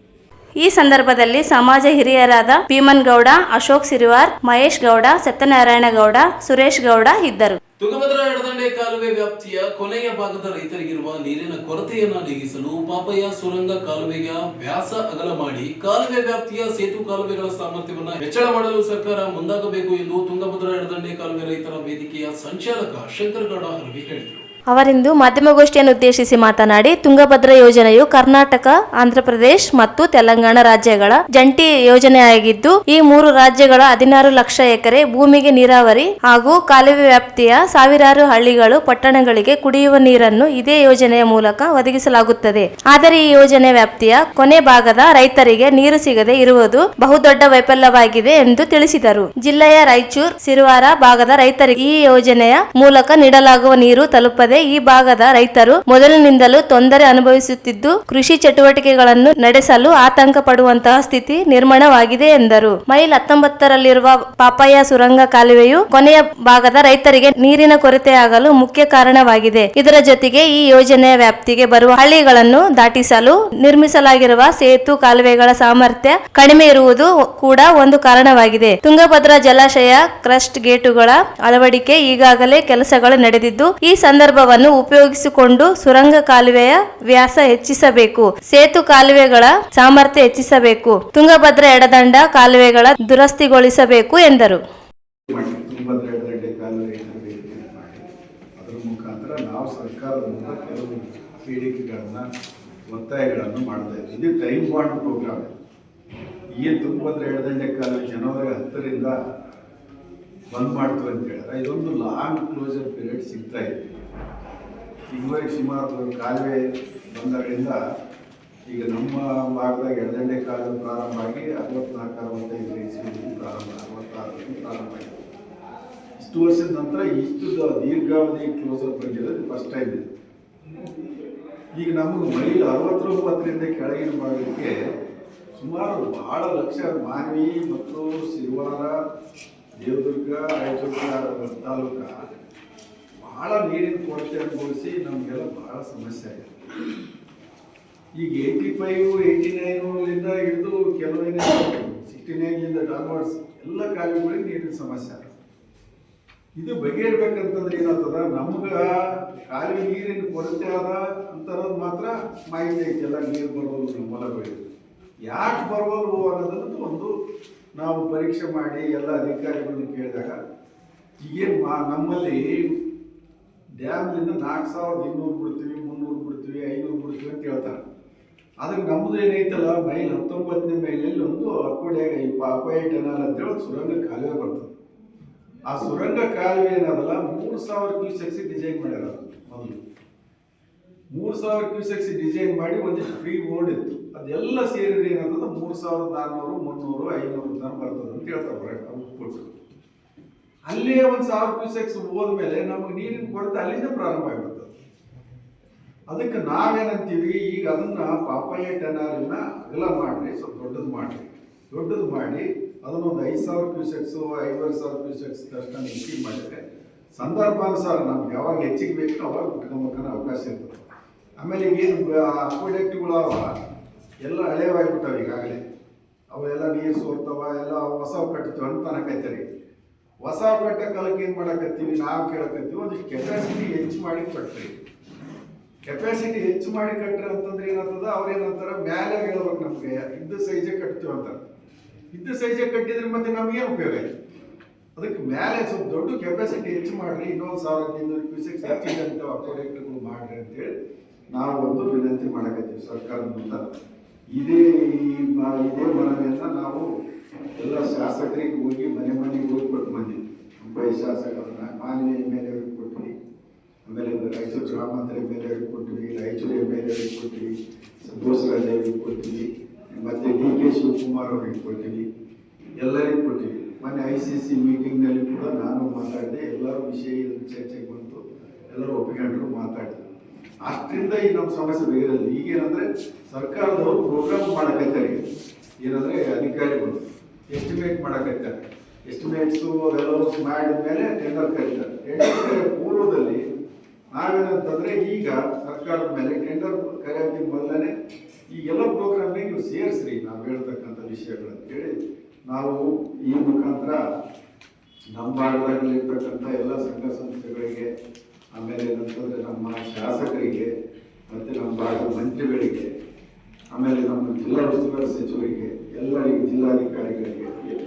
ಈ ಸಂದರ್ಭದಲ್ಲಿ ಸಮಾಜ ಹಿರಿಯರಾದ ಭೀಮನ್ ಗೌಡ, ಅಶೋಕ್ ಸಿರಿವಾರ್, ಮಹೇಶ್ ಗೌಡ, ಸತ್ಯನಾರಾಯಣ ಗೌಡ, ಸುರೇಶ್ ಗೌಡ ಇದ್ದರು. ತುಂಗಭದ್ರಾ ಎಡದಂಡೆ ಕಾಲುವೆ ವ್ಯಾಪ್ತಿಯ ಕೊನೆಯ ಭಾಗದ ರೈತರಿಗಿರುವ ನೀರಿನ ಕೊರತೆಯನ್ನು ನೀಗಿಸಲು ಪಾಪಯ್ಯ ಸುರಂಗ ಕಾಲುವೆಯ ವ್ಯಾಸ ಅಗಲ ಮಾಡಿ ಕಾಲುವೆ ವ್ಯಾಪ್ತಿಯ ಸೇತು ಕಾಲುವೆಗಳ ಸಾಮರ್ಥ್ಯವನ್ನು ಹೆಚ್ಚಳ ಮಾಡಲು ಸರ್ಕಾರ ಮುಂದಾಗಬೇಕು ಎಂದು ತುಂಗಭದ್ರಾ ಎಡದಂಡೆ ಕಾಲುವೆ ರೈತರ ವೇದಿಕೆಯ ಸಂಚಾಲಕ ಶಂಕರಗೌಡ ಹರವಿ ಹೇಳಿದರು. ಅವರಿಂದು ಮಾಧ್ಯಮಗೋಷ್ಠಿಯನ್ನು ಉದ್ದೇಶಿಸಿ ಮಾತನಾಡಿ, ತುಂಗಭದ್ರಾ ಯೋಜನೆಯು ಕರ್ನಾಟಕ, ಆಂಧ್ರಪ್ರದೇಶ ಮತ್ತು ತೆಲಂಗಾಣ ರಾಜ್ಯಗಳ ಜಂಟಿ ಯೋಜನೆಯಾಗಿದ್ದು, ಈ 3 ರಾಜ್ಯಗಳ 16 ಲಕ್ಷ ಎಕರೆ ಭೂಮಿಗೆ ನೀರಾವರಿ ಹಾಗೂ ಕಾಲುವೆ ವ್ಯಾಪ್ತಿಯ ಸಾವಿರಾರು ಹಳ್ಳಿಗಳು, ಪಟ್ಟಣಗಳಿಗೆ ಕುಡಿಯುವ ನೀರನ್ನು ಇದೇ ಯೋಜನೆಯ ಮೂಲಕ ಒದಗಿಸಲಾಗುತ್ತದೆ. ಆದರೆ ಈ ಯೋಜನೆ ವ್ಯಾಪ್ತಿಯ ಕೊನೆ ಭಾಗದ ರೈತರಿಗೆ ನೀರು ಸಿಗದೆ ಇರುವುದು ಬಹುದೊಡ್ಡ ವೈಫಲ್ಯವಾಗಿದೆ ಎಂದು ತಿಳಿಸಿದರು. ಜಿಲ್ಲೆಯ ರಾಯಚೂರು, ಸಿರುವಾರ ಭಾಗದ ರೈತರಿಗೆ ಈ ಯೋಜನೆಯ ಮೂಲಕ ನೀಡಲಾಗುವ ನೀರು ತಲುಪದೆ ಈ ಭಾಗದ ರೈತರು ಮೊದಲಿನಿಂದಲೂ ತೊಂದರೆ ಅನುಭವಿಸುತ್ತಿದ್ದು, ಕೃಷಿ ಚಟುವಟಿಕೆಗಳನ್ನು ನಡೆಸಲು ಆತಂಕ ಪಡುವಂತಹ ಸ್ಥಿತಿ ನಿರ್ಮಾಣವಾಗಿದೆ ಎಂದರು. ಮೈಲ್ 19ರಲ್ಲಿರುವ ಪಾಪಯ್ಯ ಸುರಂಗ ಕಾಲುವೆಯು ಕೊನೆಯ ಭಾಗದ ರೈತರಿಗೆ ನೀರಿನ ಕೊರತೆಯಾಗಲು ಮುಖ್ಯ ಕಾರಣವಾಗಿದೆ. ಇದರ ಜೊತೆಗೆ ಈ ಯೋಜನೆಯ ವ್ಯಾಪ್ತಿಗೆ ಬರುವ ಹಳ್ಳಿಗಳನ್ನು ದಾಟಿಸಲು ನಿರ್ಮಿಸಲಾಗಿರುವ ಸೇತು ಕಾಲುವೆಗಳ ಸಾಮರ್ಥ್ಯ ಕಡಿಮೆ ಇರುವುದು ಕೂಡ ಒಂದು ಕಾರಣವಾಗಿದೆ. ತುಂಗಭದ್ರಾ ಜಲಾಶಯ ಕ್ರಸ್ಟ್ ಗೇಟುಗಳ ಅಳವಡಿಕೆ ಈಗಾಗಲೇ ಕೆಲಸಗಳು ನಡೆದಿದ್ದು, ಈ ಸಂದರ್ಭ ಉಪಯೋಗಿಸಿಕೊಂಡು ಸುರಂಗ ಕಾಲುವೆಯ ವ್ಯಾಸ ಹೆಚ್ಚಿಸಬೇಕು, ಸೇತು ಕಾಲುವೆಗಳ ಸಾಮರ್ಥ್ಯ ಹೆಚ್ಚಿಸಬೇಕು, ತುಂಗಭದ್ರಾ ಎಡದಂಡ ಕಾಲುವೆಗಳ ದುರಸ್ತಿಗೊಳಿಸಬೇಕು ಎಂದರು. ತುಂಗಭದ್ರಾ ಎಡದಂಡೆ ಕಾಲುವೆ ಮಾಡಿ ಅದರ ಮುಖಾಂತರ ನಾವು ಸರ್ಕಾರದ ಮೂಲಕ ಕೆಲವು ಬೇಡಿಕೆಗಳನ್ನು ಒತ್ತಾಯಗಳನ್ನು ಮಾಡ್ತಾ ಇದ್ದೀವಿ. ಇದು ಟೈಮ್ ಬಾಂಡ್ ಪ್ರೋಗ್ರಾಮ್. ಈ ತುಂಗಭದ್ರಾ ಎಡದಂಡೆ ಕಾಲುವೆ ಜನವರಿ 10ರಿಂದ ಬಂದ್ ಮಾಡ್ತೀವಿ ಅಂತ ಹೇಳಿದ್ರೆ ಇದೊಂದು ಲಾಂಗ್ ಕ್ಲೋಸರ್ ಪೀರಿಯಡ್ ಸಿಗ್ತಾ ಇದೆ. ಈವರೆಗೆ ಸುಮಾರು ಕಾಲುವೆ ಬಂದಾಗಲಿಂದ ಈಗ ನಮ್ಮ ಭಾಗದಾಗ ಎಡದಂಡೆ ಕಾಲುವೆ ಪ್ರಾರಂಭ ಆಗಿ 64-65 ಇಸ್ವಿಯಲ್ಲಿ ಪ್ರಾರಂಭ 66 ಪ್ರಾರಂಭ ಆಗಿದೆ. ಇಷ್ಟು ವರ್ಷದ ನಂತರ ಇಷ್ಟು ದೀರ್ಘಾವಧಿ ಕ್ಲೋಸರ್ ಬಂದಿರೋದು ಫಸ್ಟ್ ಟೈಮ್ ಇದೆ. ಈಗ ನಮಗೆ ಮೈಲ್ 69ರಿಂದ ಕೆಳಗಿನ ಭಾಗಕ್ಕೆ ಸುಮಾರು ಭಾಳ ಲಕ್ಷ ಮಾನ್ವಿ ಮತ್ತು ಸಿರುವಾರ, ದೇವದುರ್ಗ, ರಾಯಚೂರು ತಾಲೂಕ ಭಾಳ ನೀರಿನ ಕೊರತೆ ಅನುಭವಿಸಿ ನಮಗೆಲ್ಲ ಭಾಳ ಸಮಸ್ಯೆ ಆಗಿದೆ. ಈಗ 85, 89ರಿಂದ ಹಿಡಿದು ಕೆಲವೊಂದು 69ರಿಂದ ಡಾನ್ವರ್ಡ್ಸ್ ಎಲ್ಲ ಕಾಲುವೆಗಳಿಗೆ ನೀರಿನ ಸಮಸ್ಯೆ ಆಗಿದೆ. ಇದು ಬಗೆಹರ್ಬೇಕಂತಂದ್ರೆ ಏನಾಗ್ತದ, ನಮ್ಗೆ ಕಾಲುವೆ ನೀರಿನ ಕೊರತೆ ಆದ ಅಂತರೋದು ಮಾತ್ರ ಮಾಹಿತಿ ಐತಿ. ಎಲ್ಲ ನೀರು ಬರೋದು ನಮ್ಮ ಹೊಲಗಳಿಗೆ ಯಾಕೆ ಬರೋದು ಅನ್ನೋದನ್ನು ಒಂದು ನಾವು ಪರೀಕ್ಷೆ ಮಾಡಿ ಎಲ್ಲ ಅಧಿಕಾರಿಗಳನ್ನ ಕೇಳಿದಾಗ ಈಗೇನು ನಮ್ಮಲ್ಲಿ ಡ್ಯಾಮ್ಲಿಂದ 4200 ಬಿಡ್ತೀವಿ, 300 ಬಿಡ್ತೀವಿ, 500 ಬಿಡ್ತೀವಿ ಅಂತ ಹೇಳ್ತಾರೆ. ಅದಕ್ಕೆ ನಮ್ಮದು ಏನೈತಲ್ಲ ಮೈಲ್ 19ನೇ ಮೈಲಲ್ಲಿ ಒಂದು ಅಕ್ಕೋಡಿಯಾಗ ಈ ಪಾಪಯ್ಯ ಟನಲ್ ಅಂತೇಳಿ ಸುರಂಗ ಕಾಲುವೆ ಬರ್ತದೆ. ಆ ಸುರಂಗ ಕಾಲುವೆ ಏನಾದಲ್ಲ 3000 ಕ್ಯೂಸೆಕ್ಸ್ ಡಿಸೈನ್ ಮಾಡ್ಯಾರ. ಮೊದಲು 3000 ಕ್ಯೂಸೆಕ್ಸ್ ಡಿಸೈನ್ ಮಾಡಿ ಒಂದಿಷ್ಟು ಫ್ರೀ ಬೋರ್ಡ್ ಇತ್ತು. ಅದೆಲ್ಲ ಸೇರಿದ್ರೆ ಏನಾಗ್ತದೆ 3400, 300, 500 ತನಕ ಬರ್ತದೆ ಅಂತ ಹೇಳ್ತಾರೆ ಉಟ್ಬಿಟ್ಟು. ಅಲ್ಲೇ 1000 ಕ್ಯೂಸೆಕ್ಸ್ ಹೋದ್ಮೇಲೆ ನಮಗೆ ನೀರಿನ ಕೊರತೆ ಅಲ್ಲಿಂದ ಪ್ರಾರಂಭ ಆಗಿಬಿಡ್ತದೆ. ಅದಕ್ಕೆ ನಾವೇನಂತೀವಿ, ಈಗ ಅದನ್ನ ಪಾಪಯ್ಯ ಟೆನಾರಿನ ಅಗಲ ಮಾಡಿರಿ, ಸ್ವಲ್ಪ ದೊಡ್ಡದು ಮಾಡಿ ಅದನ್ನೊಂದು 5,000 ಕ್ಯೂಸೆಕ್ಸು 5,500 ಕ್ಯೂಸೆಕ್ಸ್ ತಕ್ಷಣ ಹೆಚ್ಚಿಗೆ ಮಾಡಿದರೆ ಸಂದರ್ಭಾನುಸಾರ ನಮ್ಗೆ ಯಾವಾಗ ಹೆಚ್ಚಿಗೆ ಬೇಕು ಅವಾಗ ಬಿಟ್ಕೊಂಬೇಕನ್ನೋ ಅವಕಾಶ ಇರ್ತದೆ. ಆಮೇಲೆ ಈಗೇನು ಅಕ್ವಿಡೆಕ್ಟ್ಗಳು ಅವ ಎಲ್ಲ ಹಳೆಯವಾಗಿಬಿಟ್ಟವೆ ಈಗಾಗಲೇ, ಅವೆಲ್ಲ ನೀರು ಸೋರ್ತಾವ, ಎಲ್ಲ ಹೊಸ ಕಟ್ತೀವಿ ಅಂತ ಅನ್ನಕತ್ತೀರಿ. ಹೊಸ ಕಟ್ಟ ಕಾಲಕ್ಕೆ ಏನು ಮಾಡಕತ್ತೀವಿ, ನಾವು ಕೇಳಕತ್ತೀವಿ ಒಂದಿಷ್ಟು ಕೆಪಾಸಿಟಿ ಹೆಚ್ಚು ಮಾಡಿ ಕಟ್ಟ್ರಿ. ಕೆಪಾಸಿಟಿ ಹೆಚ್ಚು ಮಾಡಿ ಕಟ್ಟ್ರಿ ಅಂತಂದ್ರೆ ಏನಾಗ್ತದ, ಅವ್ರೇನಂತಾರೆ ಮೇಲೆ ಹೇಳ್ಬೇಕು ನಮಗೆ ಇದ್ದ ಸೈಜೇ ಕಟ್ತೀವಿ ಅಂತಾರೆ. ಇದ್ದ ಸೈಜೇ ಕಟ್ಟಿದ್ರೆ ಮತ್ತೆ ನಮಗೇನು ಉಪಯೋಗ ಇದೆ? ಅದಕ್ಕೆ ಮೇಲೆ ಸ್ವಲ್ಪ ದೊಡ್ಡ ಕೆಪಾಸಿಟಿ ಹೆಚ್ಚು ಮಾಡಿರಿ, ಇನ್ನೊಂದು 1,500 ಕ್ಯೂಸೆಕ್ಸ್ ಹೆಚ್ಚಿದಂಥ ಅಕ್ವಿಡೆಕ್ಟ್ಗಳು ಮಾಡಿರಿ ಅಂತೇಳಿ ನಾವು ಒಂದು ವಿನಂತಿ ಮಾಡಕತ್ತೀವಿ ಸರ್ಕಾರದ ಮುಂದೆ. ಇದೇ ಮನವಿಯನ್ನು ನಾವು ಎಲ್ಲ ಶಾಸಕರಿಗೆ ಹೋಗಿ ಮನೆಗೆ ಹೋಗಿ ಕೊಟ್ಟು ಬಂದಿದ್ವಿ. ಮುಂಬೈ ಶಾಸಕರನ್ನ ಮಾನ್ಯ MLA ಕೊಟ್ವಿ, ಆಮೇಲೆ ರಾಯಚೂರು ಗ್ರಾಮಾಂತರ MLA ಕೊಟ್ವಿ, ರಾಯಚೂರು MLA ಕೊಟ್ವಿ, ಬೋಸರಾಜ್ ಕೊಟ್ವಿ, ಮತ್ತು DK ಶಿವಕುಮಾರ್ ಅವ್ರಿಗೆ ಕೊಟ್ವಿ, ಎಲ್ಲರಿಗೂ ಕೊಟ್ವಿ. ಮೊನ್ನೆ ICC ಮೀಟಿಂಗ್ನಲ್ಲಿ ಕೂಡ ನಾನು ಮಾತಾಡಿದೆ, ಎಲ್ಲರೂ ವಿಷಯ ಚರ್ಚೆಗೆ ಬಂತು, ಎಲ್ಲರೂ ಒಪ್ಪಿಕೊಂಡ್ರು, ಮಾತಾಡಿದ್ರು. ಅಷ್ಟರಿಂದ ಈ ನಮ್ಮ ಸಮಸ್ಯೆ ಬೇರೆಲ್ಲ. ಈಗೇನಂದರೆ ಸರ್ಕಾರದವರು ಪ್ರೋಗ್ರಾಮ್ ಮಾಡಕತ್ತಾರೆ, ಏನಂದರೆ ಅಧಿಕಾರಿಗಳು ಎಸ್ಟಿಮೇಟ್ ಮಾಡಕತ್ತಾರೆ. ಎಸ್ಟಿಮೇಟ್ಸು ಅದೆಲ್ಲವೂ ಮಾಡಿದ ಮೇಲೆ ಟೆಂಡರ್ ಕರೀತಾರೆ. ಟೆಂಡರ್ ಪೂರ್ವದಲ್ಲಿ ನಾವೇನಂತಂದರೆ ಈಗ ಸರ್ಕಾರದ ಮೇಲೆ ಟೆಂಡರ್ ಕರೆಯೋದಕ್ಕೆ ಮೊದಲೇ ಈಗೆಲ್ಲ ಪ್ರೋಗ್ರಾಮ್ನಾಗ ನೀವು ಸೇರಿಸ್ರಿ ನಾವು ಹೇಳ್ತಕ್ಕಂಥ ವಿಷಯಗಳಂತೇಳಿ ನಾವು ಈ ಮುಖಾಂತರ ನಮ್ಮ ಭಾಗದಲ್ಲಿರ್ತಕ್ಕಂಥ ಎಲ್ಲ ಸಂಘ ಸಂಸ್ಥೆಗಳಿಗೆ, ಆಮೇಲೆ ಏನಂತಂದರೆ ನಮ್ಮ ಶಾಸಕರಿಗೆ, ಮತ್ತು ನಮ್ಮ ಭಾಗದ ಮಂತ್ರಿಗಳಿಗೆ, ಆಮೇಲೆ ನಮ್ಮ ಜಿಲ್ಲಾ ಉಸ್ತುವಾರಿ ಸಚಿವರಿಗೆ, ಎಲ್ಲರಿಗೆ,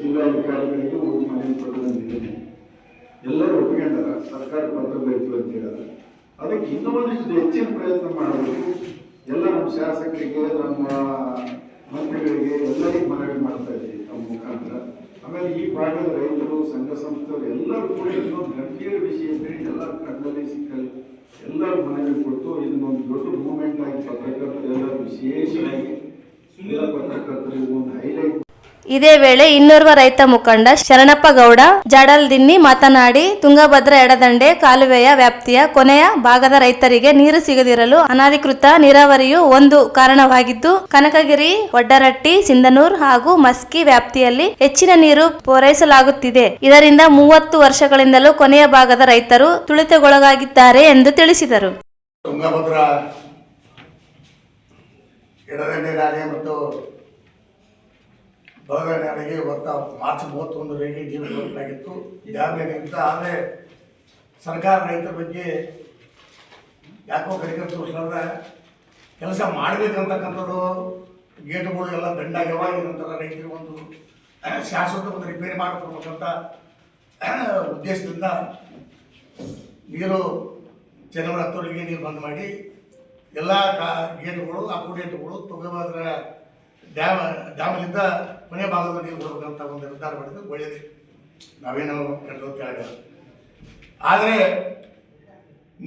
ಜಿಲ್ಲಾಧಿಕಾರಿಗಳಿಗೆ ಹೋಗಿ ಮನವಿ ಕೊಟ್ಟು ಬಂದಿದ್ದೇನೆ. ಎಲ್ಲರೂ ಒಪ್ಪಿಕೊಂಡಾರ, ಸರ್ಕಾರ ಪತ್ರ ಬರೀತೀವಿ ಅಂತ ಹೇಳಿದ್ರೆ ಅದಕ್ಕೆ ಇನ್ನೂ ಒಂದಿಷ್ಟು ಹೆಚ್ಚಿನ ಪ್ರಯತ್ನ ಮಾಡಬೇಕು. ಎಲ್ಲ ನಮ್ಮ ಶಾಸಕರಿಗೆ, ನಮ್ಮ ಮಂತ್ರಿಗಳಿಗೆ, ಎಲ್ಲರಿಗೂ ಮನವಿ ಮಾಡ್ತಾ ಇದ್ದೀವಿ ನಮ್ಮ ಮುಖಾಂತರ. ಆಮೇಲೆ ಈ ಭಾಗದ ರೈತರು, ಸಂಘ ಸಂಸ್ಥೆಗಳು ಎಲ್ಲರೂ ಕೂಡ ಇನ್ನೊಂದು ಗಂಭೀರ ವಿಷಯ ಅಂತೇಳಿ ಎಲ್ಲ ಕಣ್ಣಲ್ಲಿ ಸಿಕ್ಕಲ್ಲಿ ಎಲ್ಲರೂ ಮನವಿ ಕೊಟ್ಟು ಇದನ್ನೊಂದು ದೊಡ್ಡ ಮೂವ್ಮೆಂಟ್ ಆಗಿ ಪತ್ರಕರ್ತರು ಎಲ್ಲರೂ ವಿಶೇಷವಾಗಿ ಎಲ್ಲ ಪತ್ರಕರ್ತರಿಗೆ ಒಂದು ಹೈಲೈಟ್. ಇದೇ ವೇಳೆ ಇನ್ನೋರ್ವ ರೈತ ಮುಖಂಡ ಶರಣಪ್ಪ ಗೌಡ ಜಾಡಲ್ದಿನ್ನಿ ಮಾತನಾಡಿ, ತುಂಗಭದ್ರಾ ಎಡದಂಡೆ ಕಾಲುವೆಯ ವ್ಯಾಪ್ತಿಯ ಕೊನೆಯ ಭಾಗದ ರೈತರಿಗೆ ನೀರು ಸಿಗದಿರಲು ಅನಧಿಕೃತ ನೀರಾವರಿಯು ಒಂದು ಕಾರಣವಾಗಿದ್ದು, ಕನಕಗಿರಿ, ಒಡ್ಡರಟ್ಟಿ, ಸಿಂಧನೂರು ಹಾಗೂ ಮಸ್ಕಿ ವ್ಯಾಪ್ತಿಯಲ್ಲಿ ಹೆಚ್ಚಿನ ನೀರು ಪೂರೈಸಲಾಗುತ್ತಿದೆ. ಇದರಿಂದ 30 ವರ್ಷಗಳಿಂದಲೂ ಕೊನೆಯ ಭಾಗದ ರೈತರು ತುಳಿತಗೊಳಗಾಗಿದ್ದಾರೆ ಎಂದು ತಿಳಿಸಿದರು. ತುಂಗಭದ್ರಾ ಎಡದಂಡೆ ನಾಲೆ ಮತ್ತು ಬಲದಂಡೆ ನಾಲೆಗೆ ಇವತ್ತು ಮಾರ್ಚ್ 31ರಂದು ನೀರು ಕೊಡಲಾಗಿತ್ತು. ಡ್ಯಾಮ್ನಾಗಿತ್ತು. ಆದರೆ ಸರ್ಕಾರ ರೈತರ ಬಗ್ಗೆ ಯಾಕೋ ಕಡಿಮೆ ತೋರಿಸಲಾರ್ದ ಕೆಲಸ ಮಾಡಬೇಕಂತಕ್ಕಂಥದ್ದು, ಗೇಟುಗಳು ಎಲ್ಲ ದಂಡಾಗ್ಯವ, ಏನಂತಾರೆ ರೈತರಿಗೆ ಒಂದು ಶಾಶ್ವತ ಒಂದು ರಿಪೇರಿ ಮಾಡಿಕೊಡ್ಬೇಕಂತ ಉದ್ದೇಶದಿಂದ ನೀರು ಜನವರಿ 10ರಿಗೆ ನೀರು ಬಂದ್ ಮಾಡಿ ಎಲ್ಲ ಗೇಟ್ಗಳು, ಅಕ್ವಿಡೆಂಟ್ಗಳು ತುಂಗಭದ್ರಾ ಡ್ಯಾಮಲ್ಲಿಂದ ಮನೆ ಭಾಗದ ನೀರು ಕೊಡಬೇಕಂತ ಒಂದು ನಿರ್ಧಾರ ಮಾಡಿದ್ರೆ ಒಳ್ಳೆಯದೇ, ನಾವೇನೋ ಕೆಟ್ಟದ್ದು ಕೇಳಿಲ್ಲ. ಆದರೆ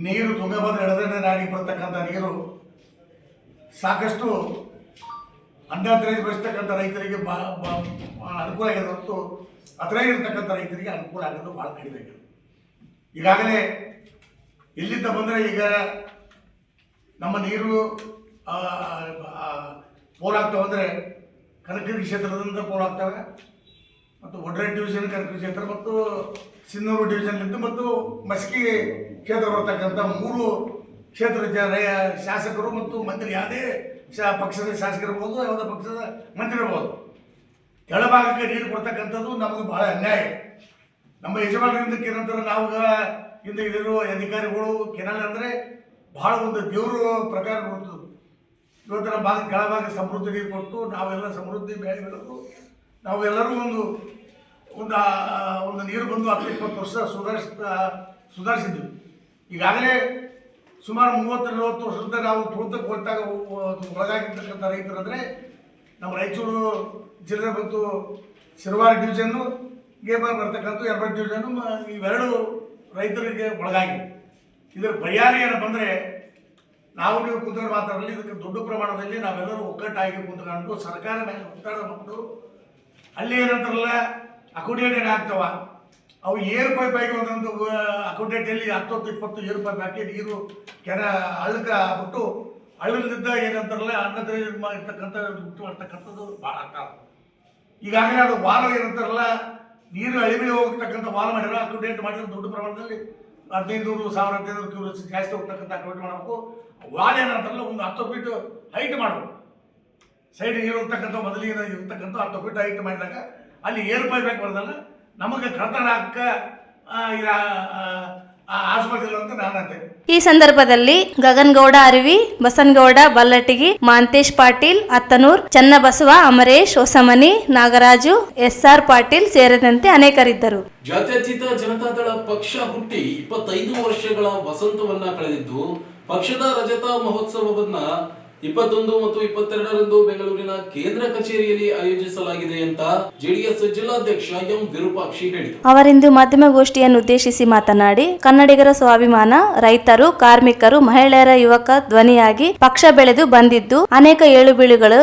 ನೀರು ತುಂಗಭದ್ರಾ ಎಡದಂಡೆ ನಾಡಿಗೆ ಬರ್ತಕ್ಕಂಥ ನೀರು ಸಾಕಷ್ಟು ಅಂಡಾಂತರದಲ್ಲಿ ಬೆಳೆಸ್ತಕ್ಕಂಥ ರೈತರಿಗೆ ಅನುಕೂಲ ಆಗಿದೆ ಹೊರತು ಅದರಾಗಿರ್ತಕ್ಕಂಥ ರೈತರಿಗೆ ಅನುಕೂಲ ಆಗೋದು ಭಾಳ ಕಡಿಮೆ ಆಗಿದೆ. ಈಗಾಗಲೇ ಎಲ್ಲಿಂದ ಬಂದರೆ ಈಗ ನಮ್ಮ ನೀರು ಪೋಲಾಗ್ತಾವೆ ಅಂದರೆ ಕನಕಗಿರಿ ಕ್ಷೇತ್ರದಿಂದ ಪೋಲಾಗ್ತವೆ, ಮತ್ತು ಒಡ್ರೆಡ್ ಡಿವಿಷನ್ ಕನಕಗಿರಿ ಕ್ಷೇತ್ರ ಮತ್ತು ಸಿನ್ನೂರು ಡಿವಿಷನ್ಲಿಂದ ಮತ್ತು ಮಸ್ಕಿ ಕ್ಷೇತ್ರ ಬರ್ತಕ್ಕಂಥ 3 ಕ್ಷೇತ್ರದ ಶಾಸಕರು ಮತ್ತು ಮಂತ್ರಿ, ಯಾವುದೇ ಪಕ್ಷದ ಶಾಸಕರಿರ್ಬೋದು, ಯಾವುದೇ ಪಕ್ಷದ ಮಂತ್ರಿ ಇರ್ಬೋದು, ಕೆಳಭಾಗಕ್ಕೆ ನೀರು ಕೊಡ್ತಕ್ಕಂಥದ್ದು ನಮಗೆ ಭಾಳ ಅನ್ಯಾಯ. ನಮ್ಮ ಯಜಮಾನರಿಂದ ಏನಂತಾರೆ, ನಾವು ಇಂದ ಇಲ್ಲಿರುವ ಅಧಿಕಾರಿಗಳು ಕೆನಾಲ್ ಅಂದರೆ ಭಾಳ ಒಂದು ದೇವರು ಪ್ರಕಾರ ಕೊಡ್ತದೆ. ಇವತ್ತು ನಮ್ಮ ಭಾಗ ಕೆಳಭಾಗ ಸಮೃದ್ಧಿ ನೀರು ಕೊಟ್ಟು ನಾವೆಲ್ಲ ಸಮೃದ್ಧಿ ಬೆಳೆ ಬೆಳೆದು ನಾವೆಲ್ಲರೂ ಒಂದು ನೀರು ಬಂದು 10-20 ವರ್ಷ ಸುಧಾರಿಸಿದ್ವಿ. ಈಗಾಗಲೇ ಸುಮಾರು 30-40 ವರ್ಷದಿಂದ ನಾವು ತುಳಿತಕ್ಕೆ ಒಳಗಾಗಿರ್ತಕ್ಕಂಥ ರೈತರಂದರೆ ನಮ್ಮ ರಾಯಚೂರು ಜಿಲ್ಲೆ ಮತ್ತು ಶಿರವಾರ ಡಿವಿಷನ್ಗೆ ಬರ್ತಕ್ಕಂಥ 2 ಡಿವಿಷನ್ನು, ಇವೆರಡು ರೈತರಿಗೆ ಒಳಗಾಗಿ. ಇದರ ಪರಿಹಾರ ಏನು ಬಂದರೆ ನಾವು ನೀವು ಕುಂತ್ಕೊಂಡು ಮಾತಾಡಲಿ, ಇದಕ್ಕೆ ದೊಡ್ಡ ಪ್ರಮಾಣದಲ್ಲಿ ನಾವೆಲ್ಲರೂ ಒಗ್ಗಟ್ಟಾಗಿ ಕುಂತ್ಕೊಂಡು ಸರ್ಕಾರ ಮೇಲೆ ಒತ್ತಡ ಕೊಟ್ಟು ಅಲ್ಲಿ ಏನಂತಾರಲ್ಲ ಅಕ್ವಿಡೆಂಟ್ ಆಗ್ತಾವ, ಅವು ಏರು ಪೈಪ್ ಆಗಿ ಒಂದೊಂದು ಅಕೌಂಟೆಂಟಲ್ಲಿ 10-20 ಏರು ಪೈಪ್ ಹಾಕಿ ನೀರು ಕೆರೆ ಹಳ್ಳಕ್ಕೆ ಬಿಟ್ಟು ಹಳ್ಳದಿಂದ ಏನಂತಾರಲ್ಲ ಅನ್ನದ ಇರ್ತಕ್ಕಂಥ ಮಾಡ್ತಕ್ಕಂಥದ್ದು ಭಾಳ ಆಗ್ತಾವ. ಈಗಾಗಲೇ ಅದು ವಾಲ್ ಏನಂತಾರಲ್ಲ ನೀರು ಅಳಿಬಿಳಿ ಹೋಗ್ತಕ್ಕಂಥ ವಾಲ್ ಮಾಡಿರೋ ಅಕೌಂಟೆಂಟ್ ಮಾಡಿರೋ ದೊಡ್ಡ ಪ್ರಮಾಣದಲ್ಲಿ 1500-1500 ಕ್ಯೂರಿಯಸ್ ಜಾಸ್ತಿ ಹೋಗ್ತಕ್ಕಂಥ ಅಕೌಂಟ್ ಮಾಡಬೇಕು. ವಾಲ್ ಏನಂತಾರಲ್ಲ ಒಂದು 10 ಫೀಟ್ ಹೈಟ್ ಮಾಡಬೇಕು. ಸೈಡ್ ಇರತಕ್ಕಂಥ ಮೊದಲಿಗೆ ಇರತಕ್ಕಂಥ 10 ಫೀಟ್ ಹೈಟ್ ಮಾಡಿದಾಗ ಅಲ್ಲಿ ಏರ್ ಪೈಪ್ ಹಾಕಿ ಬರೋದಲ್ಲ ನಮಗೆ ಕಳ್ತನ ಹಾಕ ಆಸ್ಪತ್ರೆ ಅಂತ ನಾನಂತೆ. ಈ ಸಂದರ್ಭದಲ್ಲಿ ಗಗನಗೌಡ ಅರವಿ, ಬಸನಗೌಡ ಬಲ್ಲಟಿಗಿ, ಮಾಂತೇಶ್ ಪಾಟೀಲ್ ಅತ್ತನೂರ್, ಚನ್ನಬಸವ, ಅಮರೇಶ್ ಹೊಸಮನಿ, ನಾಗರಾಜು, SR ಪಾಟೀಲ್ ಸೇರಿದಂತೆ ಅನೇಕರಿದ್ದರು. ಜಾತ್ಯತೀತ ಜನತಾದಳ ಪಕ್ಷ ಹುಟ್ಟಿ 25 ವರ್ಷಗಳ ವಸಂತವನ್ನ ಕಳೆದಿದ್ದು, ಪಕ್ಷದ ರಜತ ಮಹೋತ್ಸವವನ್ನ 21 ಮತ್ತು 22ರಂದು ಬೆಂಗಳೂರಿನ ಕೇಂದ್ರ ಕಚೇರಿಯಲ್ಲಿ ಆಯೋಜಿಸಲಾಗಿದೆ ಅಂತ ಜೆಡಿಎಸ್ ಜಿಲ್ಲಾಧ್ಯಕ್ಷ ಎಂ ವಿರೂಪಾಕ್ಷಿ ಹೇಳಿದರು. ಅವರಿಂದು ಮಾಧ್ಯಮಗೋಷ್ಠಿಯನ್ನು ಉದ್ದೇಶಿಸಿ ಮಾತನಾಡಿ, ಕನ್ನಡಿಗರ ಸ್ವಾಭಿಮಾನ, ರೈತರು, ಕಾರ್ಮಿಕರು, ಮಹಿಳೆಯರ ಯುವಕ ಧ್ವನಿಯಾಗಿ ಪಕ್ಷ ಬೆಳೆದು ಬಂದಿದ್ದು ಅನೇಕ ಏಳುಬೀಳುಗಳು,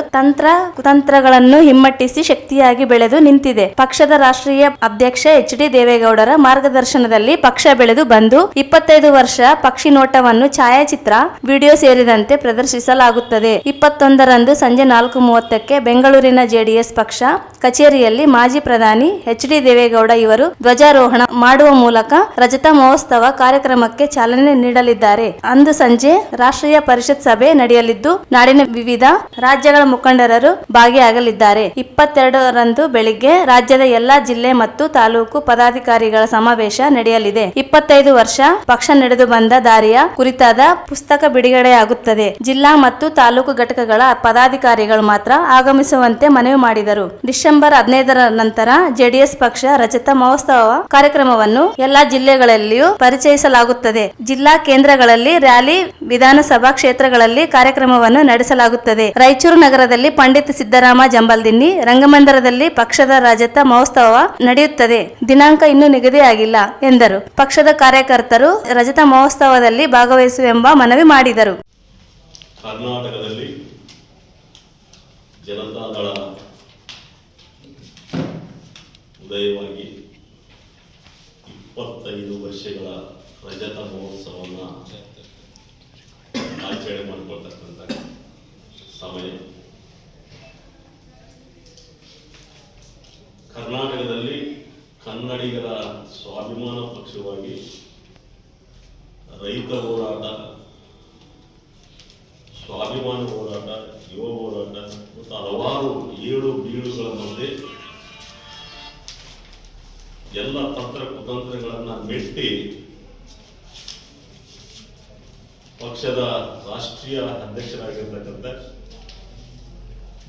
ಕುತಂತ್ರಗಳನ್ನು ಹಿಮ್ಮೆಟ್ಟಿಸಿ ಶಕ್ತಿಯಾಗಿ ಬೆಳೆದು ನಿಂತಿದೆ. ಪಕ್ಷದ ರಾಷ್ಟ್ರೀಯ ಅಧ್ಯಕ್ಷ HD ದೇವೇಗೌಡರ ಮಾರ್ಗದರ್ಶನದಲ್ಲಿ ಪಕ್ಷ ಬೆಳೆದು ಬಂದು 25 ವರ್ಷ ಪಕ್ಷಿ ನೋಟವನ್ನು ಛಾಯಾಚಿತ್ರ, ವಿಡಿಯೋ ಸೇರಿದಂತೆ ಪ್ರದರ್ಶಿಸಲಾಗುತ್ತದೆ. 21ರಂದು ಸಂಜೆ 4:30ಕ್ಕೆ ಬೆಂಗಳೂರಿನ ಜೆಡಿಎಸ್ ಪಕ್ಷ ಕಚೇರಿಯಲ್ಲಿ ಮಾಜಿ ಪ್ರಧಾನಿ HD ದೇವೇಗೌಡ ಇವರು ಧ್ವಜಾರೋಹಣ ಮಾಡುವ ಮೂಲಕ ರಜತ ಮಹೋತ್ಸವ ಕಾರ್ಯಕ್ರಮಕ್ಕೆ ಚಾಲನೆ ನೀಡಲಿದ್ದಾರೆ. ಅಂದು ಸಂಜೆ ರಾಷ್ಟ್ರೀಯ ಪರಿಷತ್ ಸಭೆ ನಡೆಯಲಿದ್ದು ನಾಡಿನ ವಿವಿಧ ರಾಜ್ಯಗಳ ಮುಖಂಡರು ಭಾಗಿಯಾಗಲಿದ್ದಾರೆ. 22ರಂದು ಬೆಳಿಗ್ಗೆ ರಾಜ್ಯದ ಎಲ್ಲಾ ಜಿಲ್ಲೆ ಮತ್ತು ತಾಲೂಕು ಪದಾಧಿಕಾರಿಗಳ ಸಮಾವೇಶ ನಡೆಯಲಿದೆ. 25 ವರ್ಷ ಪಕ್ಷ ನಡೆದು ಬಂದ ದಾರಿಯ ಕುರಿತಾದ ಪುಸ್ತಕ ಬಿಡುಗಡೆಯಾಗುತ್ತದೆ. ಜಿಲ್ಲಾ ಮತ್ತು ತಾಲೂಕು ಘಟಕಗಳ ಪದಾಧಿಕಾರಿಗಳು ಮಾತ್ರ ಆಗಮಿಸುವಂತೆ ಮನವಿ ಮಾಡಿದರು. ಡಿಸೆಂಬರ್ 15ರ ನಂತರ ಜೆಡಿಎಸ್ ಪಕ್ಷ ರಜತ ಮಹೋತ್ಸವ ಕಾರ್ಯಕ್ರಮವನ್ನು ಎಲ್ಲಾ ಜಿಲ್ಲೆಗಳಲ್ಲಿಯೂ ಪರಿಚಯಿಸಲಾಗುತ್ತದೆ. ಜಿಲ್ಲಾ ಕೇಂದ್ರಗಳಲ್ಲಿ ರ್ಯಾಲಿ, ವಿಧಾನಸಭಾ ಕ್ಷೇತ್ರಗಳಲ್ಲಿ ಕಾರ್ಯಕ್ರಮವನ್ನು ನಡೆಸಲಾಗುತ್ತದೆ. ರಾಯಚೂರು ನಗರದಲ್ಲಿ ಪಂಡಿತ್ ಸಿದ್ದರಾಮ ಜಂಬಲ್ದಿನ್ನಿ ರಂಗಮಂದಿರದಲ್ಲಿ ಪಕ್ಷದ ರಜತ ಮಹೋತ್ಸವ ನಡೆಯುತ್ತದೆ. ದಿನಾಂಕ ಇನ್ನೂ ನಿಗದಿಯಾಗಿಲ್ಲ ಎಂದರು. ಪಕ್ಷದ ಕಾರ್ಯಕರ್ತರು ರಜತ ಮಹೋತ್ಸವದಲ್ಲಿ ಭಾಗವಹಿಸುವೆಂಬ ಮನವಿ ಮಾಡಿದರು. ಕರ್ನಾಟಕದಲ್ಲಿ ಜನತಾದಳ ಉದಯವಾಗಿ 25 ವರ್ಷಗಳ ರಜತ ಮಹೋತ್ಸವವನ್ನು ಆಚರಣೆ ಮಾಡಿಕೊಳ್ತಕ್ಕಂಥ ಸಮಯ. ಕರ್ನಾಟಕದಲ್ಲಿ ಕನ್ನಡಿಗರ ಸ್ವಾಭಿಮಾನ ಪಕ್ಷವಾಗಿ ರೈತ ಹೋರಾಟ, ಸ್ವಾಭಿಮಾನ ಹೋರಾಟ, ಯುವ ಹೋರಾಟ ಮತ್ತು ಹಲವಾರು ಏಳು ಬೀಳುಗಳ ಮಧ್ಯೆ ಎಲ್ಲ ತಂತ್ರ ಕುತಂತ್ರಗಳನ್ನು ಮೆಟ್ಟಿ ಪಕ್ಷದ ರಾಷ್ಟ್ರೀಯ ಅಧ್ಯಕ್ಷರಾಗಿರ್ತಕ್ಕಂಥ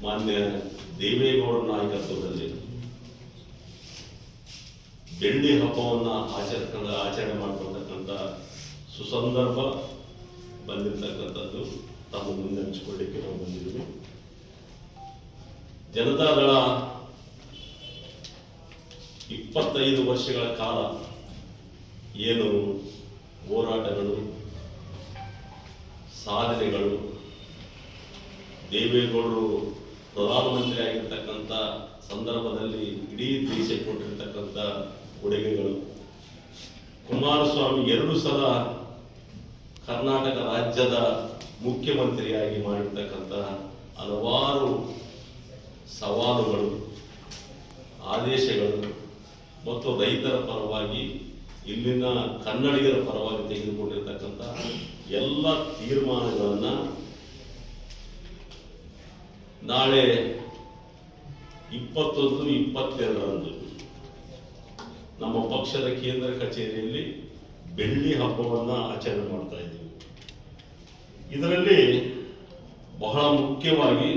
ಮಾನ್ಯ ದೇವೇಗೌಡರ ನಾಯಕತ್ವದಲ್ಲಿ ಬೆಳ್ಳಿ ಹಬ್ಬವನ್ನು ಆಚರಣೆ ಮಾಡಿಕೊಳ್ತಕ್ಕಂಥ ಸುಸಂದರ್ಭ ಬಂದಿರತಕ್ಕಂಥದ್ದು ತಮ್ಮ ಮುಂದೆ ಹಂಚಿಕೊಳ್ಳಿಕ್ಕೆ ನಾವು ಬಂದಿದ್ದೀವಿ. ಜನತಾದಳ 25 ವರ್ಷಗಳ ಕಾಲ ಏನು ಹೋರಾಟಗಳು, ಸಾಧನೆಗಳು, ದೇವೇಗೌಡರು ಪ್ರಧಾನಮಂತ್ರಿ ಆಗಿರ್ತಕ್ಕಂಥ ಸಂದರ್ಭದಲ್ಲಿ ಇಡೀ ದೇಶ ಕೊಟ್ಟಿರ್ತಕ್ಕಂಥ ಕೊಡುಗೆಗಳು, ಕುಮಾರಸ್ವಾಮಿ 2 ಸಲ ಕರ್ನಾಟಕ ರಾಜ್ಯದ ಮುಖ್ಯಮಂತ್ರಿಯಾಗಿ ಮಾಡಿರ್ತಕ್ಕಂಥ ಹಲವಾರು ಸವಾಲುಗಳು, ಆದೇಶಗಳು ಮತ್ತು ರೈತರ ಪರವಾಗಿ ಇಲ್ಲಿನ ಕನ್ನಡಿಗರ ಪರವಾಗಿ ತೆಗೆದುಕೊಂಡಿರ್ತಕ್ಕಂಥ ಎಲ್ಲ ತೀರ್ಮಾನಗಳನ್ನು ನಾಳೆ 21-22ರಂದು ನಮ್ಮ ಪಕ್ಷದ ಕೇಂದ್ರ ಕಚೇರಿಯಲ್ಲಿ ಬೆಳ್ಳಿ ಹಬ್ಬವನ್ನು ಆಚರಣೆ ಮಾಡ್ತಾ ಇದ್ದೀವಿ. ಇದರಲ್ಲಿ ಬಹಳ ಮುಖ್ಯವಾಗಿ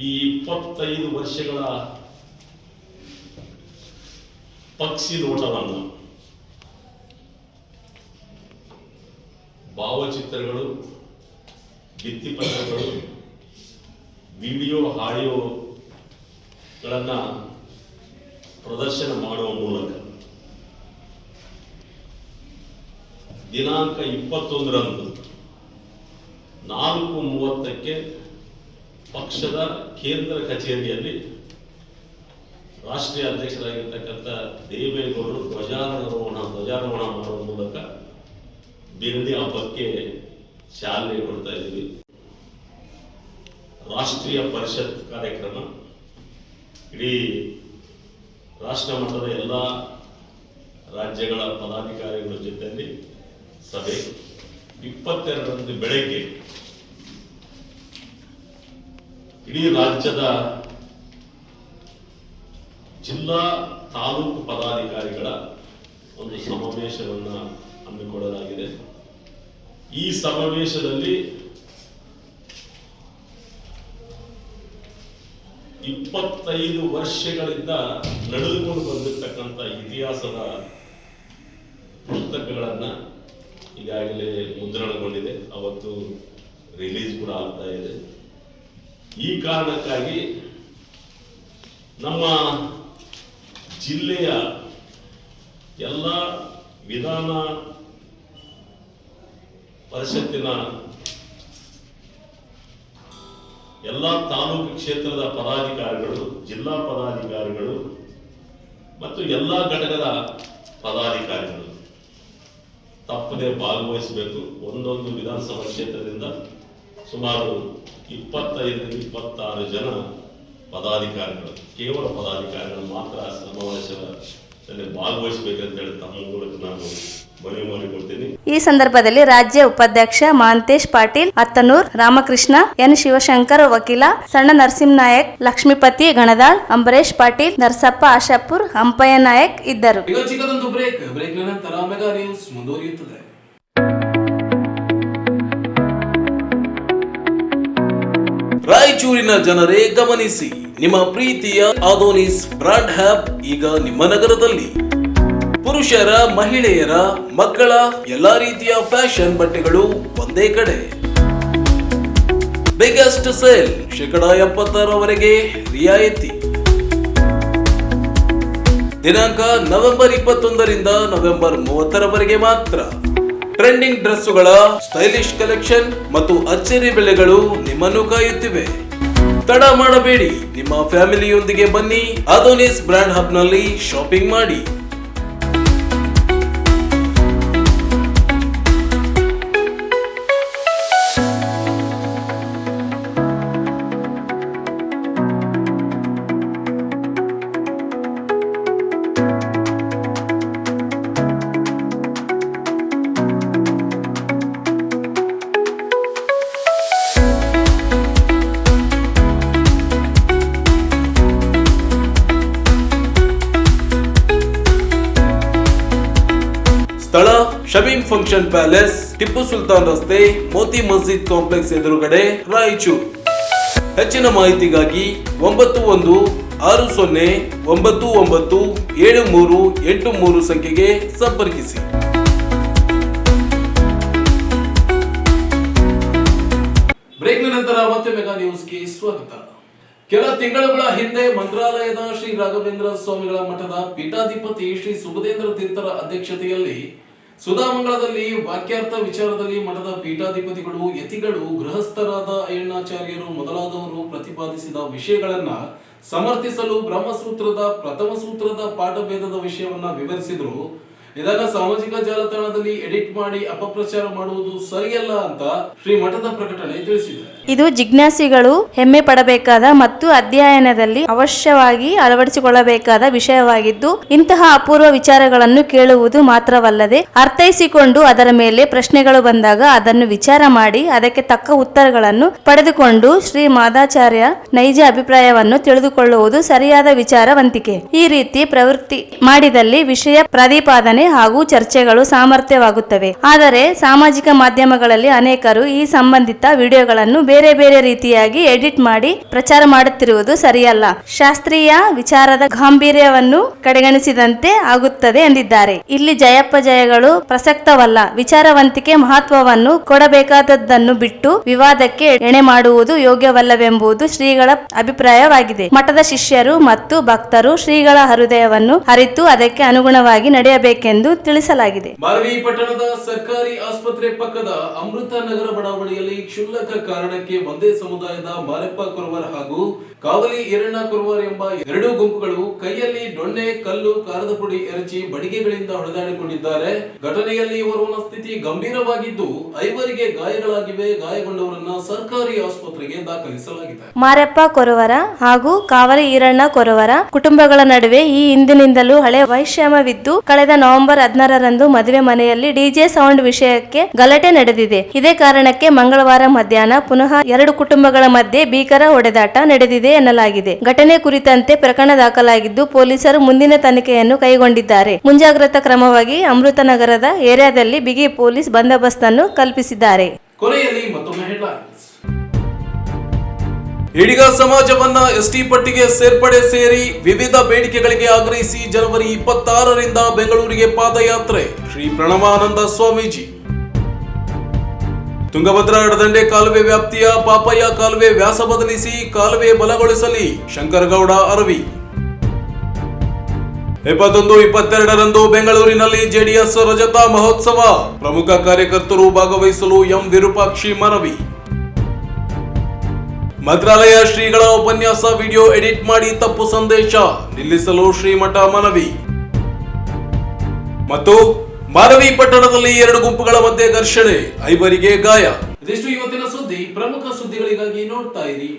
ಈ 25 ವರ್ಷಗಳ ಪಕ್ಷಿ ನೋಟವನ್ನು, ಭಾವಚಿತ್ರಗಳು, ಭಿತ್ತಿಪತ್ರಗಳು, ವಿಡಿಯೋ, ಆಡಿಯೋಗಳನ್ನು ಪ್ರದರ್ಶನ ಮಾಡುವ ಮೂಲಕ ದಿನಾಂಕ 21ರಂದು 4:30ಕ್ಕೆ ಪಕ್ಷದ ಕೇಂದ್ರ ಕಚೇರಿಯಲ್ಲಿ ರಾಷ್ಟ್ರೀಯ ಅಧ್ಯಕ್ಷರಾಗಿರ್ತಕ್ಕಂಥ ದೇವೇಗೌಡರು ಧ್ವಜಾರೋಹಣ ಮಾಡುವ ಮೂಲಕ ಬಿರುದಿ ಹಬ್ಬಕ್ಕೆ ಚಾಲನೆ ಕೊಡ್ತಾ ಇದ್ದೀವಿ. ರಾಷ್ಟ್ರೀಯ ಪರಿಷತ್ ಕಾರ್ಯಕ್ರಮ ಇಡೀ ರಾಷ್ಟ್ರ ಮಟ್ಟದ ಎಲ್ಲ ರಾಜ್ಯಗಳ ಪದಾಧಿಕಾರಿಗಳ ಜೊತೆಯಲ್ಲಿ ಸಭೆ 22ರಂದು ಬೆಳಗ್ಗೆ ಇಡೀ ರಾಜ್ಯದ ಜಿಲ್ಲಾ ತಾಲೂಕು ಪದಾಧಿಕಾರಿಗಳ ಒಂದು ಸಮಾವೇಶವನ್ನು ಹಮ್ಮಿಕೊಳ್ಳಲಾಗಿದೆ. ಈ ಸಮಾವೇಶದಲ್ಲಿ 25 ವರ್ಷಗಳಿಂದ ನಡೆದುಕೊಂಡು ಬಂದಿರತಕ್ಕಂಥ ಇತಿಹಾಸದ ಪುಸ್ತಕಗಳನ್ನು ಈಗಾಗಲೇ ಮುದ್ರಣಗೊಂಡಿದೆ, ಅವತ್ತು ರಿಲೀಸ್ ಕೂಡ ಆಗ್ತಾ ಇದೆ. ಈ ಕಾರಣಕ್ಕಾಗಿ ನಮ್ಮ ಜಿಲ್ಲೆಯ ಎಲ್ಲ ವಿಧಾನ ಪರಿಷತ್ತಿನ ಎಲ್ಲ ತಾಲೂಕು ಕ್ಷೇತ್ರದ ಪದಾಧಿಕಾರಿಗಳು, ಜಿಲ್ಲಾ ಪದಾಧಿಕಾರಿಗಳು ಮತ್ತು ಎಲ್ಲ ಘಟಕದ ಪದಾಧಿಕಾರಿಗಳು ತಪ್ಪದೆ ಭಾಗವಹಿಸಬೇಕು. ಒಂದೊಂದು ವಿಧಾನಸಭಾ ಕ್ಷೇತ್ರದಿಂದ ಸುಮಾರು 25-26 ಜನ ಪದಾಧಿಕಾರಿಗಳು, ಕೇವಲ ಪದಾಧಿಕಾರಿಗಳು ಮಾತ್ರ ಸಮಾವೇಶದಲ್ಲಿ ಭಾಗವಹಿಸಬೇಕಂತ ಹೇಳಿ ತಮ್ಮ ಮೂಲಕ ನಾನು ಮನವಿ ಮಾಡಿಕೊಡ್ತೀನಿ. ಈ ಸಂದರ್ಭದಲ್ಲಿ ರಾಜ್ಯ ಉಪಾಧ್ಯಕ್ಷ ಮಹಾಂತೇಶ್ ಪಾಟೀಲ್ ಅತ್ತನೂರ್, ರಾಮಕೃಷ್ಣ, ಎನ್ ಶಿವಶಂಕರ್ ವಕೀಲ, ಸಣ್ಣ ನರಸಿಂಹನಾಯಕ್, ಲಕ್ಷ್ಮೀಪತಿ ಗಣದಾಳ್, ಅಂಬರೀಶ್ ಪಾಟೀಲ್, ನರಸಪ್ಪ ಆಶಾಪುರ್, ಅಂಪಯ್ಯ ನಾಯಕ್ ಇದ್ದರು. ಈಗ ಚಿಕ್ಕದೊಂದು ಬ್ರೇಕ್ ನಂತರ ಮೆಗಾ ನ್ಯೂಸ್ ಮುಂದುವರಿಯುತ್ತದೆ. ರಾಯಚೂರಿನ ಜನರೇ ಗಮನಿಸಿ, ನಿಮ್ಮ ಪ್ರೀತಿಯ ಆದೋನಿಸ್ ಬ್ರಾಂಡ್ ಹ್ಯಾಪ್ ಈಗ ನಿಮ್ಮ ನಗರದಲ್ಲಿ. ಪುರುಷರ, ಮಹಿಳೆಯರ, ಮಕ್ಕಳ ಎಲ್ಲಾ ರೀತಿಯ ಫ್ಯಾಷನ್ ಬಟ್ಟೆಗಳು ಒಂದೇ ಕಡೆ. ಬಿಗ್ಗೆಸ್ಟ್ ಸೇಲ್, 70% ರಿಯಾಯಿತಿ. ದಿನಾಂಕ ನವೆಂಬರ್ 21ರಿಂದ ನವೆಂಬರ್ 30ರವರೆಗೆ ಮಾತ್ರ. ಟ್ರೆಂಡಿಂಗ್ ಡ್ರೆಸ್ಸುಗಳ ಸ್ಟೈಲಿಶ್ ಕಲೆಕ್ಷನ್ ಮತ್ತು ಅಚ್ಚರಿ ಬೆಲೆಗಳು ನಿಮ್ಮನ್ನು ಕಾಯುತ್ತಿವೆ. ತಡ ಮಾಡಬೇಡಿ, ನಿಮ್ಮ ಫ್ಯಾಮಿಲಿಯೊಂದಿಗೆ ಬನ್ನಿ, ಆದೋನಿಸ್ ಬ್ರಾಂಡ್ ಹಬ್ ನಲ್ಲಿ ಶಾಪಿಂಗ್ ಮಾಡಿ. ಸ್ಥಳ ಶಮೀಂ ಫಂಕ್ಷನ್ ಪ್ಯಾಲೇಸ್, ಟಿಪ್ಪು ಸುಲ್ತಾನ್ ರಸ್ತೆ, ಮೋತಿ ಮಸ್ಜಿದ್ ಕಾಂಪ್ಲೆಕ್ಸ್ ಎದುರುಗಡೆ, ರಾಯಚೂರು. ಹೆಚ್ಚಿನ ಮಾಹಿತಿಗಾಗಿ 9160997383 ಸಂಖ್ಯೆಗೆ ಸಂಪರ್ಕಿಸಿ. ಬ್ರೇಕ್ನ ನಂತರ ಮತ್ತೆ ಮೆಗಾ ನ್ಯೂಸ್ಗೆ ಸ್ವಾಗತ. ಕೆಲ ತಿಂಗಳುಗಳ ಹಿಂದೆ ಮಂತ್ರಾಲಯದ ಶ್ರೀ ರಾಘವೇಂದ್ರ ಸ್ವಾಮಿಗಳ ಮಠದ ಪೀಠಾಧಿಪತಿ ಶ್ರೀ ಸುಬುಧೇಂದ್ರ ತೀರ್ಥರ ಅಧ್ಯಕ್ಷತೆಯಲ್ಲಿ ಸುಧಾಮಂಗಳದಲ್ಲಿ ವಾಕ್ಯಾರ್ಥ ವಿಚಾರದಲ್ಲಿ ಮಠದ ಪೀಠಾಧಿಪತಿಗಳು, ಯತಿಗಳು, ಗೃಹಸ್ಥರಾದ ಅಯ್ಯಣ್ಣಾಚಾರ್ಯರು ಮೊದಲಾದವರು ಪ್ರತಿಪಾದಿಸಿದ ವಿಷಯಗಳನ್ನ ಸಮರ್ಥಿಸಲು ಬ್ರಹ್ಮಸೂತ್ರದ ಪ್ರಥಮ ಸೂತ್ರದ ಪಾಠಭೇದದ ವಿಷಯವನ್ನ ವಿವರಿಸಿದ್ರು. ಇದನ್ನ ಸಾಮಾಜಿಕ ಜಾಲತಾಣದಲ್ಲಿ ಎಡಿಟ್ ಮಾಡಿ ಅಪಪ್ರಚಾರ ಮಾಡುವುದು ಸರಿಯಲ್ಲ ಅಂತ ಶ್ರೀ ಮಠದ ಪ್ರಕಟಣೆ ತಿಳಿಸಿದೆ. ಇದು ಜಿಜ್ಞಾಸಿಗಳು ಹೆಮ್ಮೆ ಪಡಬೇಕಾದ ಮತ್ತು ಅಧ್ಯಯನದಲ್ಲಿ ಅವಶ್ಯವಾಗಿ ಅಳವಡಿಸಿಕೊಳ್ಳಬೇಕಾದ ವಿಷಯವಾಗಿದ್ದು, ಇಂತಹ ಅಪೂರ್ವ ವಿಚಾರಗಳನ್ನು ಕೇಳುವುದು ಮಾತ್ರವಲ್ಲದೆ ಅರ್ಥೈಸಿಕೊಂಡು ಅದರ ಮೇಲೆ ಪ್ರಶ್ನೆಗಳು ಬಂದಾಗ ಅದನ್ನು ವಿಚಾರ ಮಾಡಿ ಅದಕ್ಕೆ ತಕ್ಕ ಉತ್ತರಗಳನ್ನು ಪಡೆದುಕೊಂಡು ಶ್ರೀ ಮಾದಾಚಾರ್ಯ ನೈಜ ಅಭಿಪ್ರಾಯವನ್ನು ತಿಳಿದುಕೊಳ್ಳುವುದು ಸರಿಯಾದ ವಿಚಾರವಂತಿಕೆ. ಈ ರೀತಿ ಪ್ರವೃತ್ತಿ ಮಾಡಿದಲ್ಲಿ ವಿಷಯ ಪ್ರತಿಪಾದನೆ ಹಾಗೂ ಚರ್ಚೆಗಳು ಸಾಮರ್ಥ್ಯವಾಗುತ್ತವೆ. ಆದರೆ ಸಾಮಾಜಿಕ ಮಾಧ್ಯಮಗಳಲ್ಲಿ ಅನೇಕರು ಈ ಸಂಬಂಧಿತ ವಿಡಿಯೋಗಳನ್ನು ಬೇರೆ ಬೇರೆ ರೀತಿಯಾಗಿ ಎಡಿಟ್ ಮಾಡಿ ಪ್ರಚಾರ ಮಾಡುತ್ತಿರುವುದು ಸರಿಯಲ್ಲ. ಶಾಸ್ತ್ರೀಯ ವಿಚಾರದ ಗಾಂಭೀರ್ಯವನ್ನು ಕಡೆಗಣಿಸಿದಂತೆ ಆಗುತ್ತದೆ ಎಂದಿದ್ದಾರೆ. ಇಲ್ಲಿ ಜಯಪಜಯಗಳು ಪ್ರಸಕ್ತವಲ್ಲ. ವಿಚಾರವಂತಿಕೆ ಮಹತ್ವವನ್ನು ಕೊಡಬೇಕಾದದ್ದನ್ನು ಬಿಟ್ಟು ವಿವಾದಕ್ಕೆ ಎಣೆ ಮಾಡುವುದು ಯೋಗ್ಯವಲ್ಲವೆಂಬುದು ಶ್ರೀಗಳ ಅಭಿಪ್ರಾಯವಾಗಿದೆ. ಮಠದ ಶಿಷ್ಯರು ಮತ್ತು ಭಕ್ತರು ಶ್ರೀಗಳ ಹೃದಯವನ್ನು ಅರಿತು ಅದಕ್ಕೆ ಅನುಗುಣವಾಗಿ ನಡೆಯಬೇಕೆಂದು ಎಂದು ತಿಳಿಸಲಾಗಿದೆ. ಮಾರವಿ ಪಟ್ಟಣದ ಸರ್ಕಾರಿ ಆಸ್ಪತ್ರೆ ಪಕ್ಕದ ಅಮೃತ ನಗರ ಬಡಾವಣೆಯಲ್ಲಿ ಕ್ಷುಲ್ಲಕ ಕಾರಣಕ್ಕೆ ಒಂದೇ ಸಮುದಾಯದ ಮಾರೆಪ್ಪ ಕೊರವರ್ ಹಾಗೂ ಕಾವಲಿ ಈರಣ್ಣ ಕೊರವರ್ ಎಂಬ ಎರಡು ಗುಂಪುಗಳು ಕೈಯಲ್ಲಿ ಡೊಣ್ಣೆ, ಕಲ್ಲು, ಕಾರದ ಪುಡಿ ಎರಚಿ ಬಡಿಗೆಗಳಿಂದ ಹೊಡೆದಾಡಿಕೊಂಡಿದ್ದಾರೆ. ಘಟನೆಯಲ್ಲಿ ಓರ್ವನ ಸ್ಥಿತಿ ಗಂಭೀರವಾಗಿದ್ದು ಐವರಿಗೆ ಗಾಯಗಳಾಗಿವೆ. ಗಾಯಗೊಂಡವರನ್ನ ಸರ್ಕಾರಿ ಆಸ್ಪತ್ರೆಗೆ ದಾಖಲಿಸಲಾಗಿದೆ. ಮಾರೆಪ್ಪ ಕೊರವರ ಹಾಗೂ ಕಾವಲಿ ಈರಣ್ಣ ಕೊರವರ ಕುಟುಂಬಗಳ ನಡುವೆ ಈ ಹಿಂದಿನಿಂದಲೂ ಹಳೆ ವೈಷಮ್ಯವಿದ್ದು ಕಳೆದ ನವೆಂಬರ್ 16ರಂದು ಮದುವೆ ಮನೆಯಲ್ಲಿ ಡಿಜೆ ಸೌಂಡ್ ವಿಷಯಕ್ಕೆ ಗಲಾಟೆ ನಡೆದಿದೆ. ಇದೇ ಕಾರಣಕ್ಕೆ ಮಂಗಳವಾರ ಮಧ್ಯಾಹ್ನ ಪುನಃ ಎರಡು ಕುಟುಂಬಗಳ ಮಧ್ಯೆ ಭೀಕರ ಹೊಡೆದಾಟ ನಡೆದಿದೆ ಎನ್ನಲಾಗಿದೆ. ಘಟನೆ ಕುರಿತಂತೆ ಪ್ರಕರಣ ದಾಖಲಾಗಿದ್ದು ಪೊಲೀಸರು ಮುಂದಿನ ತನಿಖೆಯನ್ನು ಕೈಗೊಂಡಿದ್ದಾರೆ. ಮುಂಜಾಗ್ರತಾ ಕ್ರಮವಾಗಿ ಅಮೃತ ನಗರದ ಏರಿಯಾದಲ್ಲಿ ಬಿಗಿ ಪೊಲೀಸ್ ಬಂದೋಬಸ್ತ್ ಅನ್ನು ಕಲ್ಪಿಸಿದ್ದಾರೆ. ಕೊನೆಯಲ್ಲಿ ಮತ್ತೊಮ್ಮೆ ಹೆಡ್ಲೈನ್ಸ್. ಈಡಿಗ ಸಮಾಜವನ್ನ ಎಸ್ಟಿ ಪಟ್ಟಿಗೆ ಸೇರ್ಪಡೆ ಸೇರಿ ವಿವಿಧ ಬೇಡಿಕೆಗಳಿಗೆ ಆಗ್ರಹಿಸಿ ಜನವರಿ 26ರಿಂದ ಬೆಂಗಳೂರಿಗೆ ಪಾದಯಾತ್ರೆ. ಶ್ರೀ ಪ್ರಣವಾನಂದ ಸ್ವಾಮೀಜಿ. ತುಂಗಭದ್ರಾ ಎಡದಂಡೆ ಕಾಲುವೆ ವ್ಯಾಪ್ತಿಯ ಪಾಪಯ್ಯ ಕಾಲುವೆ ವ್ಯಾಸ ಬದಲಿಸಿ ಕಾಲುವೆ ಬಲಗೊಳಿಸಲಿ ಶಂಕರಗೌಡ ಅರವಿ. 21-22ರಂದು ಬೆಂಗಳೂರಿನಲ್ಲಿ ಜೆಡಿಎಸ್ ರಜತ ಮಹೋತ್ಸವ. ಪ್ರಮುಖ ಕಾರ್ಯಕರ್ತರು ಭಾಗವಹಿಸಲು ಎಂ ವಿರೂಪಾಕ್ಷಿ ಮನವಿ. ಮಂತ್ರಾಲಯ ಶ್ರೀಗಳ ಉಪನ್ಯಾಸ ವಿಡಿಯೋ ಎಡಿಟ್ ಮಾಡಿ ತಪ್ಪು ಸಂದೇಶ ನಿಲ್ಲಿಸಲು ಶ್ರೀಮಠ ಮನವಿ. ಮತ್ತು ಮಾರವಿ ಪಟ್ಟಣದಲ್ಲಿ ಎರಡು ಗುಂಪುಗಳ ಮಧ್ಯೆ ಘರ್ಷಣೆ, ಐವರಿಗೆ ಗಾಯ. ಇದಿಷ್ಟು ಇವತ್ತಿನ ಸುದ್ದಿ. ಪ್ರಮುಖ ಸುದ್ದಿಗಳಿಗಾಗಿ ನೋಡ್ತಾ ಇರಿ